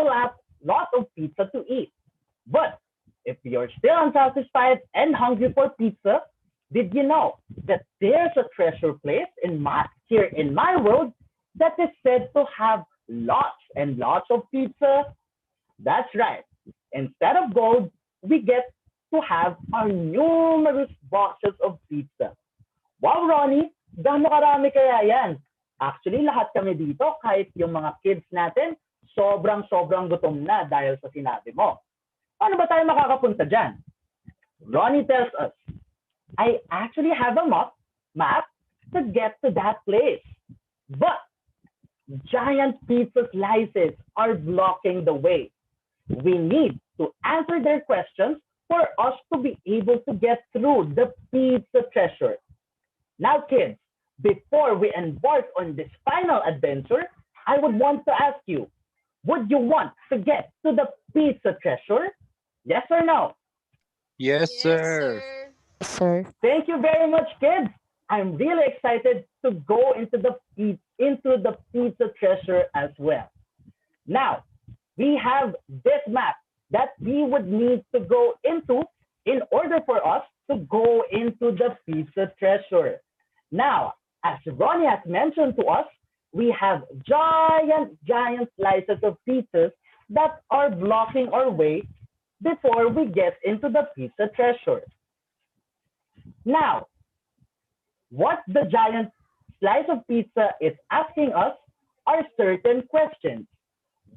lot of pizza to eat. But if you're still unsatisfied and hungry for pizza, did you know that there's a treasure place here in my world that is said to have lots and lots of pizza? That's right. Instead of gold, we get to have our numerous boxes of pizza. Wow, Ronnie, gaano karami kaya yan? Actually, lahat kami dito, kahit yung mga kids natin, sobrang gutom na dahil sa sinabi mo. Paano ba tayo makakapunta dyan? Ronnie tells us, I actually have a map to get to that place. But giant pizza slices are blocking the way. We need to answer their questions for us to be able to get through the pizza treasure. Now, kids, before we embark on this final adventure, I would want to ask you, would you want to get to the pizza treasure? Yes or no? Yes, sir. Sir. Thank you very much, kids. I'm really excited to go into the pizza treasure as well. Now, we have this map that we would need to go into in order for us to go into the pizza treasure. Now, as Ronnie has mentioned to us, we have giant slices of pizzas that are blocking our way before we get into the pizza treasure. Now, what the giant slice of pizza is asking us are certain questions.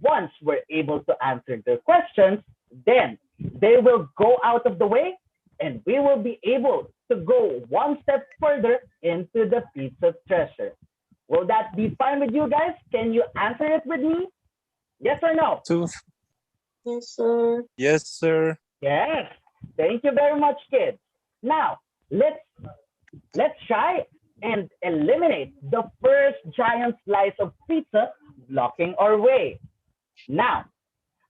Once we're able to answer their questions, then they will go out of the way and we will be able to go one step further into the pizza treasure. Will that be fine with you guys? Can you answer it with me? Yes or no? Two. Yes, sir. Yes, sir. Yes. Thank you very much, kids. Now, let's try and eliminate the first giant slice of pizza blocking our way. Now,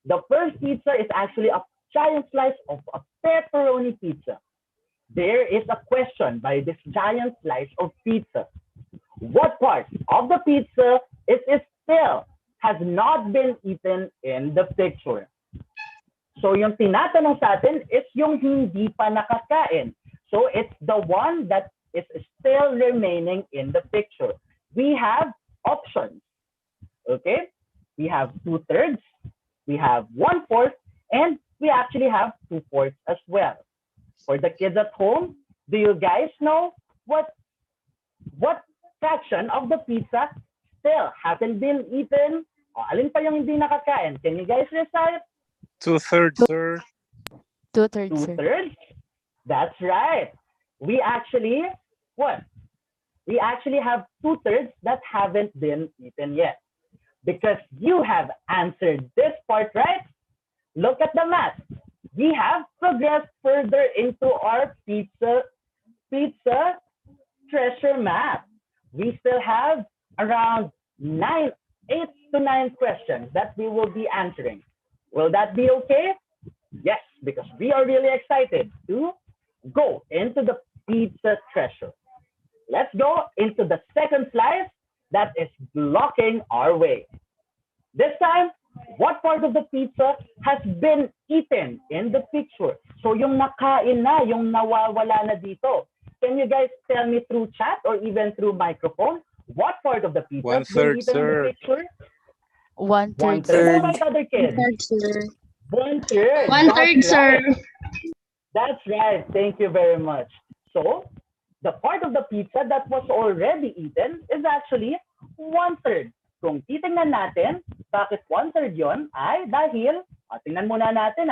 the first pizza is actually a giant slice of a pepperoni pizza. There is a question by this giant slice of pizza. What part of the pizza is still has not been eaten in the picture? So yung tinatanong sa atin is yung hindi pa nakakain. So it's the one that is still remaining in the picture. We have options. Okay? We have 2/3, we have 1/4, and we actually have 2/4 as well. For the kids at home, do you guys know what fraction of the pizza still hasn't been eaten? O, alin pa yung hindi nakakain? Can you guys recite? 2/3, sir. 2/3, sir. 2/3? That's right. We actually, what? We actually have 2/3 that haven't been eaten yet. Because you have answered this part right. Look at the math. We have progressed further into our pizza treasure map. We still have around 8 to 9 questions that we will be answering. Will that be okay? Yes, because we are really excited to go into the pizza treasure. Let's go into the second slice that is blocking our way. This time, what part of the pizza has been eaten in the picture? So yung nakain na, yung nawawala na dito. Can you guys tell me through chat or even through microphone what part of the pizza has been 1/3, eaten in the sir. picture? 1/3, 1/3. sir. What about other kids? 1/3. 1/3, sir. That's right. Thank you very much. So, the part of the pizza that was already eaten is actually 1/3. Kung titingnan natin, bakit 1/3 yon ay dahil, tingnan muna natin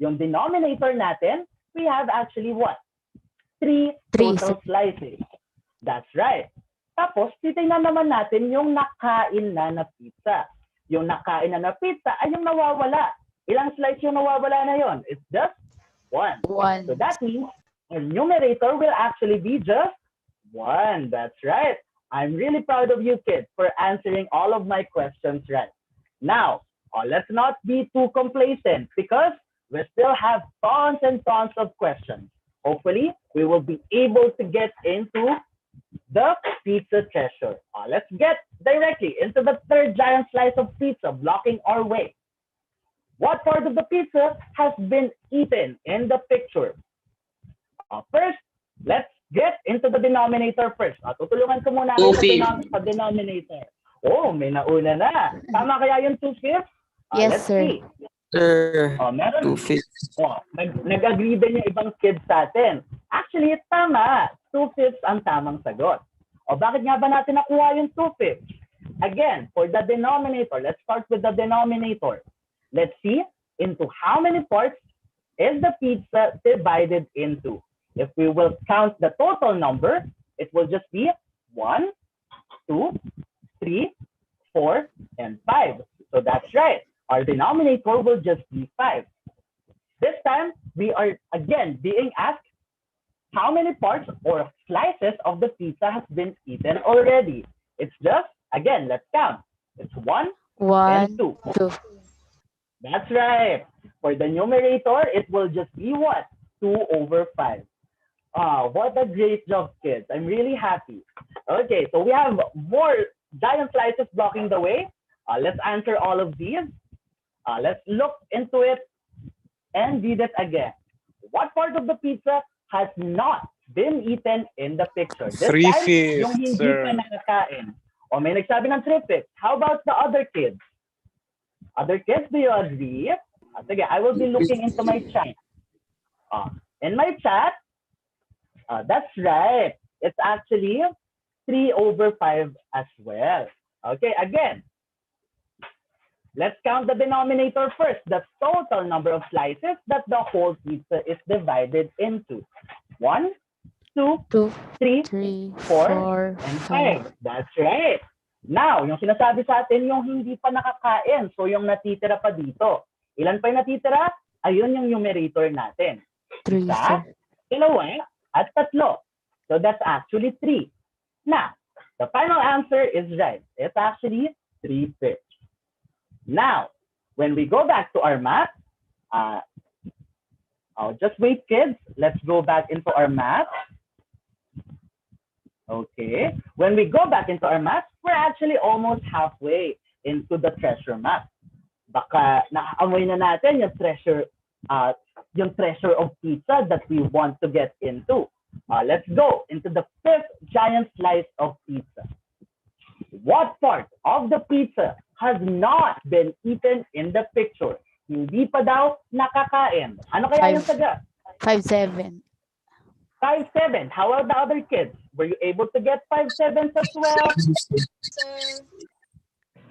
yung denominator natin, we have actually what? 3 total slices. That's right. Tapos, titingnan naman natin yung nakain na pizza. Yung nakain na pizza ay yung nawawala. Ilang slice yung nawawala na yon? It's just 1. 1. So that means our numerator will actually be just 1. That's right. I'm really proud of you kids for answering all of my questions right. Now, let's not be too complacent because we still have tons and tons of questions. Hopefully, we will be able to get into the pizza treasure. Let's get directly into the third giant slice of pizza blocking our way. What part of the pizza has been eaten in the picture? First, let's get into the denominator first. Tutulungan ko muna sa denominator. Oh, may nauna na. Tama kaya yung 2/5? Yes, let's sir. see. Sir, Meron. 2/5. Nag-agree din yung ibang kids sa atin. Actually, tama. 2/5 ang tamang sagot. Bakit nga ba natin nakuha yung 2/5? Again, for the denominator, let's start with the denominator. Let's see into how many parts is the pizza divided into. If we will count the total number, it will just be 1, 2, 3, 4, and 5. So that's right. Our denominator will just be 5. This time, we are again being asked how many parts or slices of the pizza has been eaten already. It's just, again, let's count. It's 1 and 2. 2. That's right. For the numerator, it will just be what? 2/5. What a great job, kids. I'm really happy. Okay, so we have more giant slices blocking the way. Let's answer all of these. Let's look into it and read it again. What part of the pizza has not been eaten in the picture? This 3/5, time, yung hindi sir. pa nakakain. May nagsabi ng 3/5. How about the other kids? Other kids, do you agree? Sige, I will be looking into my chat. In my chat, that's right. It's actually 3/5 as well. Okay, again, let's count the denominator first. The total number of slices that the whole pizza is divided into. 1, 2, 3, 4, and 5. That's right. Now, yung sinasabi sa atin, yung hindi pa nakakain. So, yung natitira pa dito. Ilan pa yung natitira? Ayun yung numerator natin. 3, Isa, sir. dalawa, at 3. So, that's actually 3. Now, the final answer is right. It's actually 3/5. Now, when we go back to our math, just wait, kids. Let's go back into our math. Okay. When we go back into our math, we're actually almost halfway. into the treasure map. Baka nakaamoy na natin yung treasure of pizza that we want to get into. Let's go into the fifth giant slice of pizza. What part of the pizza has not been eaten in the picture? Hindi pa daw nakakain. Ano kaya yung sagot? 5-7. 5-7. How about the other kids? Were you able to get 5-7s as well?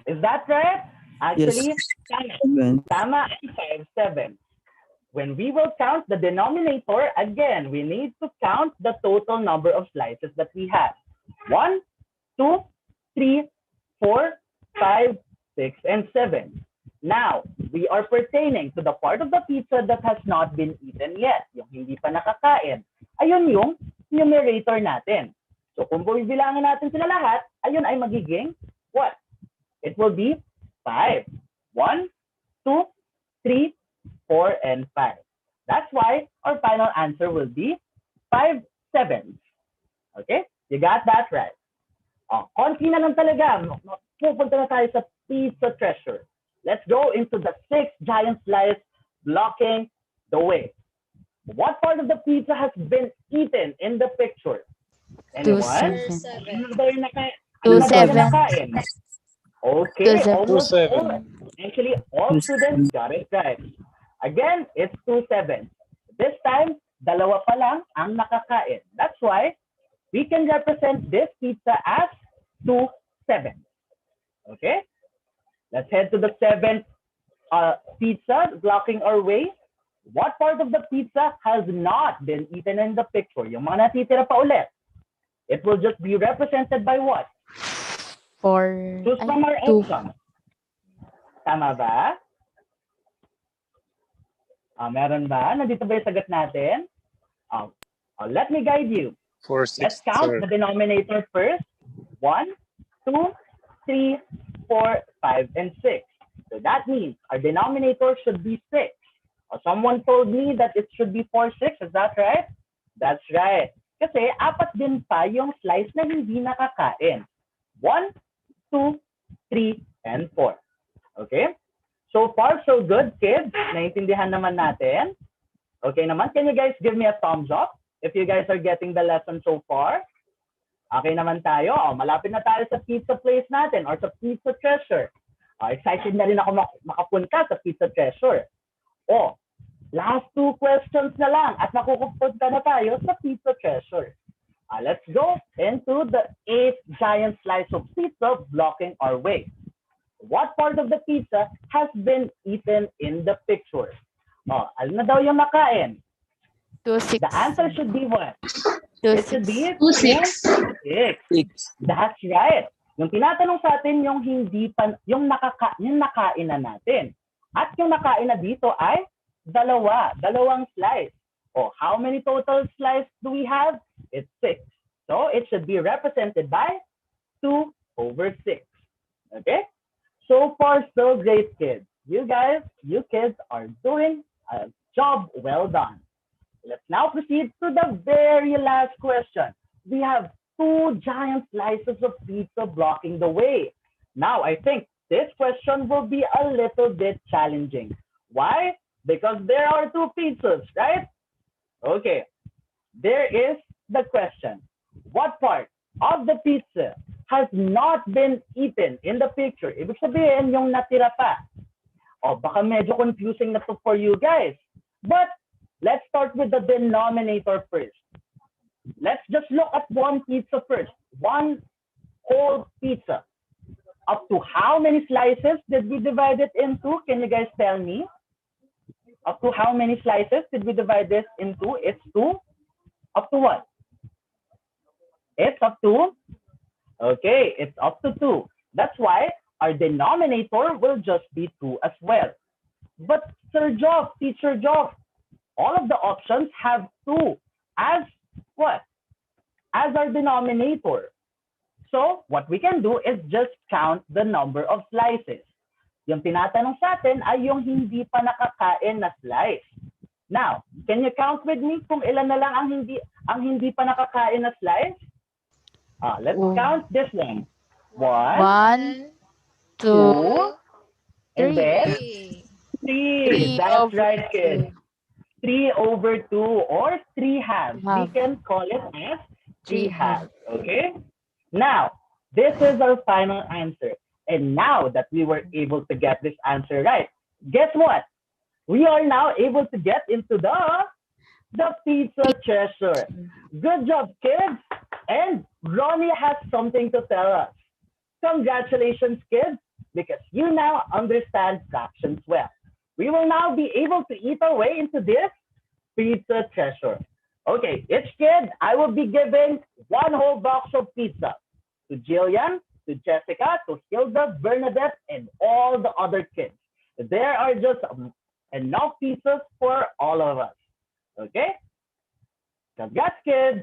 Is that right? Actually, tama 5-7. When we will count the denominator, again, we need to count the total number of slices that we have. 1, 2, 3, 4, 5, 6, and 7. Now, we are pertaining to the part of the pizza that has not been eaten yet, yung hindi pa nakakain. Ayun yung numerator natin. So kung bibilangin natin sila lahat, ayun ay magiging what? It will be 5. 1, 2, 3, 4, and 5. That's why our final answer will be 5-7. Okay? You got that right. Konti na lang talaga. Pupunta na tayo sa pizza treasure. Let's go into the sixth giant slice blocking the way. What part of the pizza has been eaten in the picture? Anyone? 2-7. 2-7. Okay, 2-7. almost 2-7. all. Actually, all students got it right. Again, it's 2-7. This time, dalawa pa lang ang nakakain. That's why we can represent this pizza as 2-7. Okay? Let's head to the seventh pizza blocking our way. What part of the pizza has not been eaten in the picture? Yung mga natitira pa ulit. It will just be represented by what? 4. Choose from our 2. options. Tama ba? Meron ba? Nandito ba yung sagot natin? Let me guide you. 4, 6, Let's count sir. the denominator first. 1, 2, 3, 4, 5, and 6. So that means our denominator should be 6. Someone told me that it should be 4, 6. Is that right? That's right. Kasi apat din pa yung slice na hindi nakakain. 1, 2, 3, and 4. Okay? So far, so good, kids. Naintindihan naman natin. Okay naman. Can you guys give me a thumbs up if you guys are getting the lesson so far? Okay naman tayo. Malapit na tayo sa pizza place natin or sa pizza treasure. Excited na rin ako makapunta sa pizza treasure. Last 2 questions na lang at makukupunta na tayo sa pizza treasure. Let's go into the 8th giant slice of pizza blocking our way. What part of the pizza has been eaten in the picture? Ano na daw yung nakain? 2-6. The answer should be what? It should be 2-6. 2-6. That's right. Yung tinatanong sa atin yung hindi pa yung nakain na natin. At yung nakain na dito ay dalawang slice. How many total slices do we have? It's 6. So it should be represented by 2/6. Okay? So far, so great, kids. You kids are doing a job well done. Let's now proceed to the very last question. We have 2 giant slices of pizza blocking the way. Now, I think this question will be a little bit challenging. Why? Because there are 2 pizzas, right? Okay. There is the question. What part of the pizza has not been eaten in the picture? Ibig sabihin, yung natira pa. Baka medyo confusing na to for you guys. But let's start with the denominator first. Let's just look at one pizza first. One whole pizza. Up to how many slices did we divide it into? Can you guys tell me? Up to how many slices did we divide this into? It's 2. Up to what? It's up to? Okay, it's up to 2. That's why our denominator will just be 2 as well. But Sir Joff, Teacher Joff, all of the options have 2 as what? As our denominator. So what we can do is just count the number of slices. Yung tinatanong sa atin ay yung hindi pa nakakain na slice. Now, can you count with me kung ilan na lang ang hindi pa nakakain na slice? Let's count this one. 1, 1, 2, 2, and 3. then 3. 3 That's over right, kids. 2. 3 over 2 or 3 halves. We Half. can call it as 3 3 half. halves. Okay? Now, this is our final answer. And now that we were able to get this answer right, guess what? We are now able to get into the pizza treasure. Good job, kids. And Ronnie has something to tell us. Congratulations, kids, because you now understand fractions well. We will now be able to eat our way into this pizza treasure. Okay, each kid, I will be giving one whole box of pizza to Jillian, to Jessica, to Hilda, Bernadette, and all the other kids. There are just enough pizzas for all of us. Okay? Congrats, kids.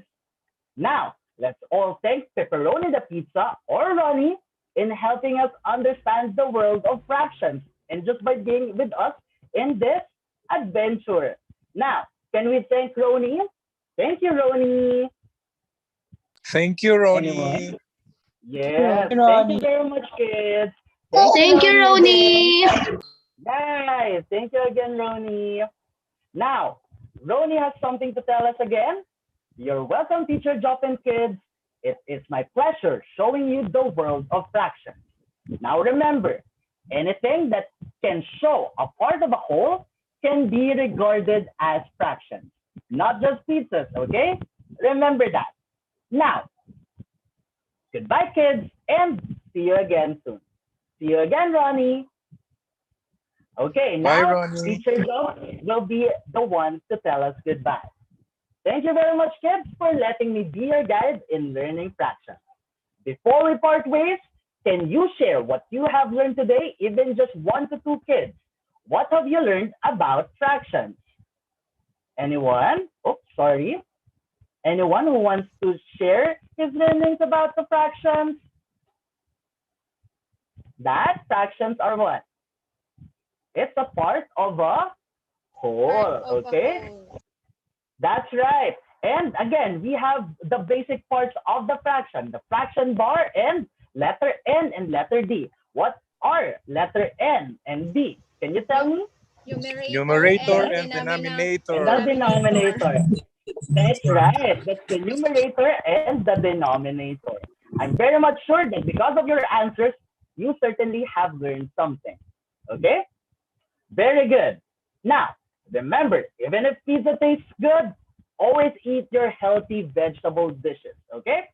Now, let's all thank Pepperoni the Pizza or Ronnie in helping us understand the world of fractions and just by being with us in this adventure. Now, can we thank Ronnie? Thank you, Ronnie. Thank you, Ronnie. Anyone? Yes, thank you Ronnie. very much, kids. Thank you, Ronnie, Ronnie. again. Guys, thank you again, Ronnie. Now, Ronnie has something to tell us again. You're welcome, teacher Joffin kids. It is my pleasure showing you the world of fractions. Now remember, anything that can show a part of a whole can be regarded as fractions, not just pizzas, okay? Remember that. Now, goodbye, kids, and see you again soon. See you again, Ronnie. Okay, Bye, now Ronnie. teacher Joe will be the one to tell us goodbye. Thank you very much, kids, for letting me be your guide in learning fractions. Before we part ways, can you share what you have learned today, even just 1 to 2 kids? What have you learned about fractions? Anyone? Oops, sorry. Anyone who wants to share his learnings about the fractions? That fractions are what? It's a part of a whole, okay? That's right. And again, we have the basic parts of the fraction bar and letter N and letter D. What are letter N and D? Can you tell me? Numerator and And the denominator. denominator. That's right. That's the numerator and the denominator. I'm very much sure that because of your answers, you certainly have learned something. Okay? Very good. Now, remember, even if pizza tastes good, always eat your healthy vegetable dishes, okay?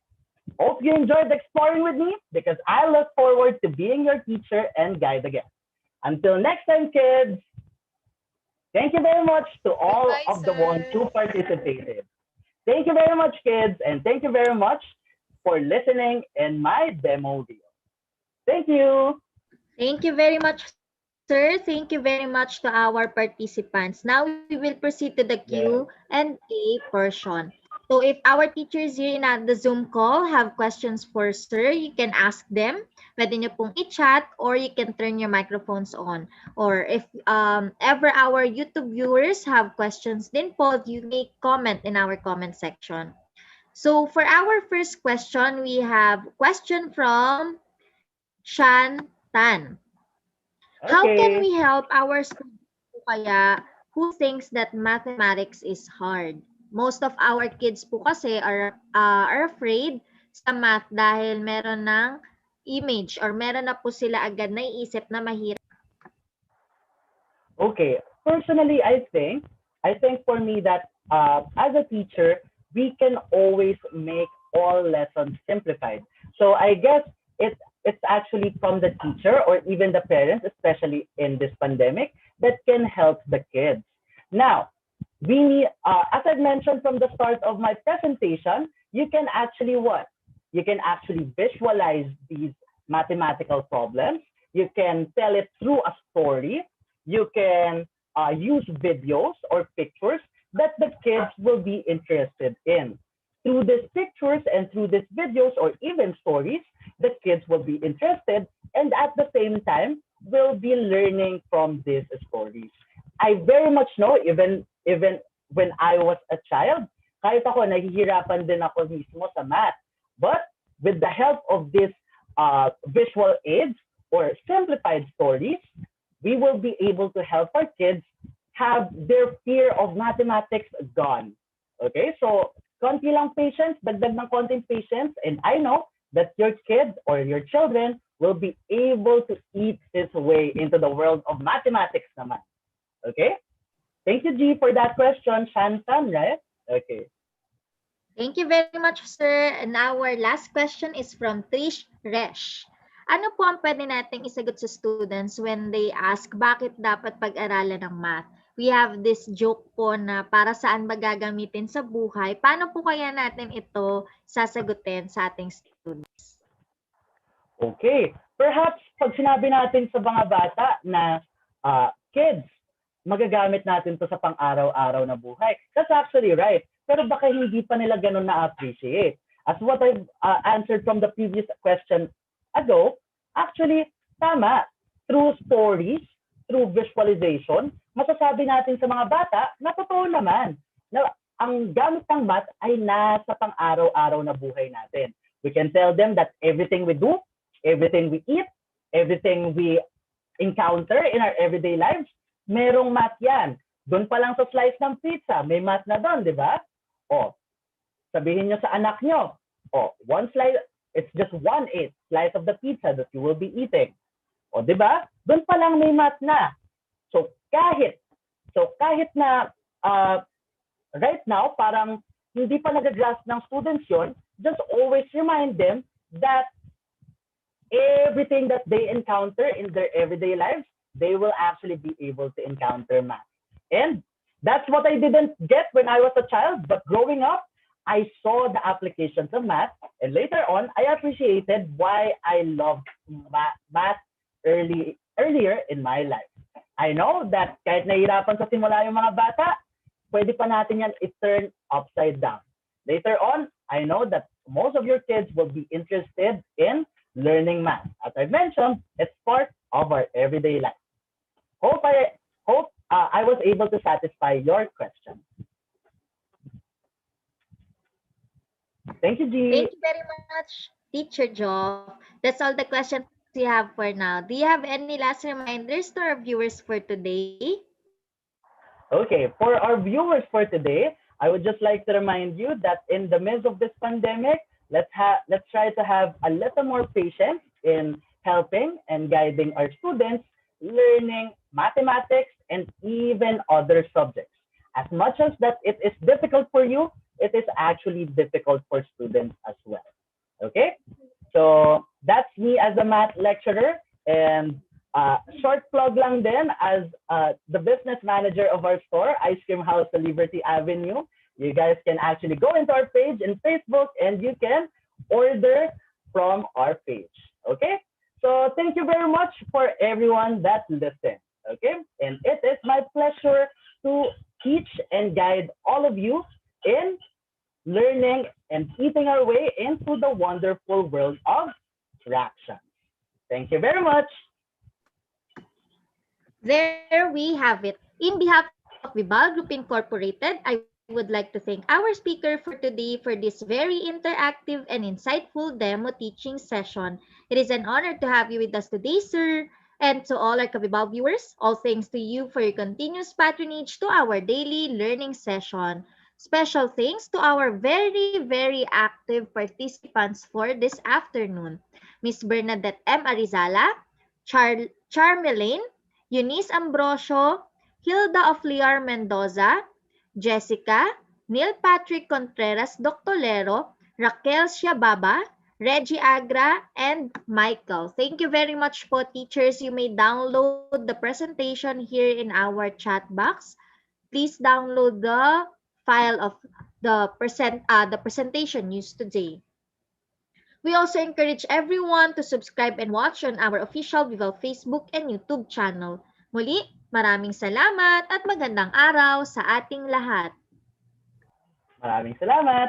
Hope you enjoyed exploring with me because I look forward to being your teacher and guide again. Until next time, kids, thank you very much to all of the ones who participated. Thank you very much, kids, and thank you very much for listening in my demo video. Thank you. Thank you very much, sir. Thank you very much to our participants. Now we will proceed to the Q Yes. and A portion. So if our teachers here in the Zoom call have questions for sir, you can ask them. Pwede nyo pong i-chat or you can turn your microphones on. Or if ever our YouTube viewers have questions din po, you may comment in our comment section. So for our first question, we have question from Shan Tan. How can Okay. we help our students po kaya who thinks that mathematics is hard? Most of our kids po kasi are afraid sa math dahil meron ng image or meron na po sila agad naiisip na mahirap. Okay. Personally, I think for me that as a teacher, we can always make all lessons simplified. So I guess it's actually from the teacher or even the parents, especially in this pandemic, that can help the kids. Now, we need, as I mentioned from the start of my presentation, you can actually what? You can actually visualize these mathematical problems. You can tell it through a story. You can use videos or pictures that the kids will be interested in. Through these pictures and through these videos or even stories, the kids will be interested and at the same time will be learning from these stories. I very much know even when I was a child, kahit ako nahihirapan din ako mismo sa math. But with the help of these visual aids or simplified stories, we will be able to help our kids have their fear of mathematics gone. Okay, so konti lang patience, dagdag ng konting patience, and I know that your kids or your children will be able to eat his way into the world of mathematics naman. Okay? Thank you, G, for that question. Shantan, right? Okay. Thank you very much, sir. And our last question is from Trish Resh. Ano po ang pwede nating isagot sa students when they ask bakit dapat pag-aralan ng math? We have this joke po na para saan ba gagamitin sa buhay. Paano po kaya natin ito sasagutin sa ating students? Okay. Perhaps pag sinabi natin sa mga bata na kids, magagamit natin to sa pang-araw-araw na buhay. That's actually right. Pero baka hindi pa nila ganun na-appreciate. As what I've answered from the previous question ago, actually, tama. Through stories, through visualization, masasabi natin sa mga bata na totoo naman na ang gamit ng math ay nasa pang-araw-araw na buhay natin. We can tell them that everything we do, everything we eat, everything we encounter in our everyday lives, merong math yan. Doon pa lang sa slice ng pizza, may math na doon, di ba? O, sabihin nyo sa anak nyo, one slice, it's just 1/8 slice of the pizza that you will be eating. O, di ba? Doon pa lang may math na. So kahit na right now, parang hindi pa nag-grasp ng students yon, just always remind them that everything that they encounter in their everyday lives, they will actually be able to encounter math. And that's what I didn't get when I was a child, but growing up, I saw the applications of math, and later on, I appreciated why I loved math earlier in my life. I know that kahit nahihirapan sa simula yung mga bata, pwede pa natin yan i-turn upside down. Later on, I know that most of your kids will be interested in learning math. As I mentioned, it's part of our everyday life. Hope I was able to satisfy your question. Thank you, G. Thank you very much, Teacher Joff. That's all the questions we have for now. Do you have any last reminders to our viewers for today? Okay, for our viewers for today, I would just like to remind you that in the midst of this pandemic, let's try to have a little more patience in helping and guiding our students learning mathematics and even other subjects. As much as that it is difficult for you, it is actually difficult for students as well. Okay? So that's me as a math lecturer, and short plug lang din as the business manager of our store, Ice Cream House sa Liberty Avenue. You guys can actually go into our page in Facebook and you can order from our page. Okay? So thank you very much for everyone that listened. Okay? And it is my pleasure to teach and guide all of you in learning and eating our way into the wonderful world of fractions. Thank you very much. There we have it. In behalf of Vibal Group Incorporated, I would like to thank our speaker for today for this very interactive and insightful demo teaching session. It is an honor to have you with us today, sir. And to all our Kabibal viewers, all thanks to you for your continuous patronage to our daily learning session. Special thanks to our very, very active participants for this afternoon. Miss Bernadette M. Arizala, Charmelaine, Eunice Ambrosio, Hilda of Liar Mendoza, Jessica, Neil Patrick Contreras Doctolero, Raquel Siababa, Reggie Agra, and Michael. Thank you very much po, teachers. You may download the presentation here in our chat box. Please download the file of the presentation used today. We also encourage everyone to subscribe and watch on our official Vival Facebook and YouTube channel. Muli, maraming salamat at magandang araw sa ating lahat. Maraming salamat.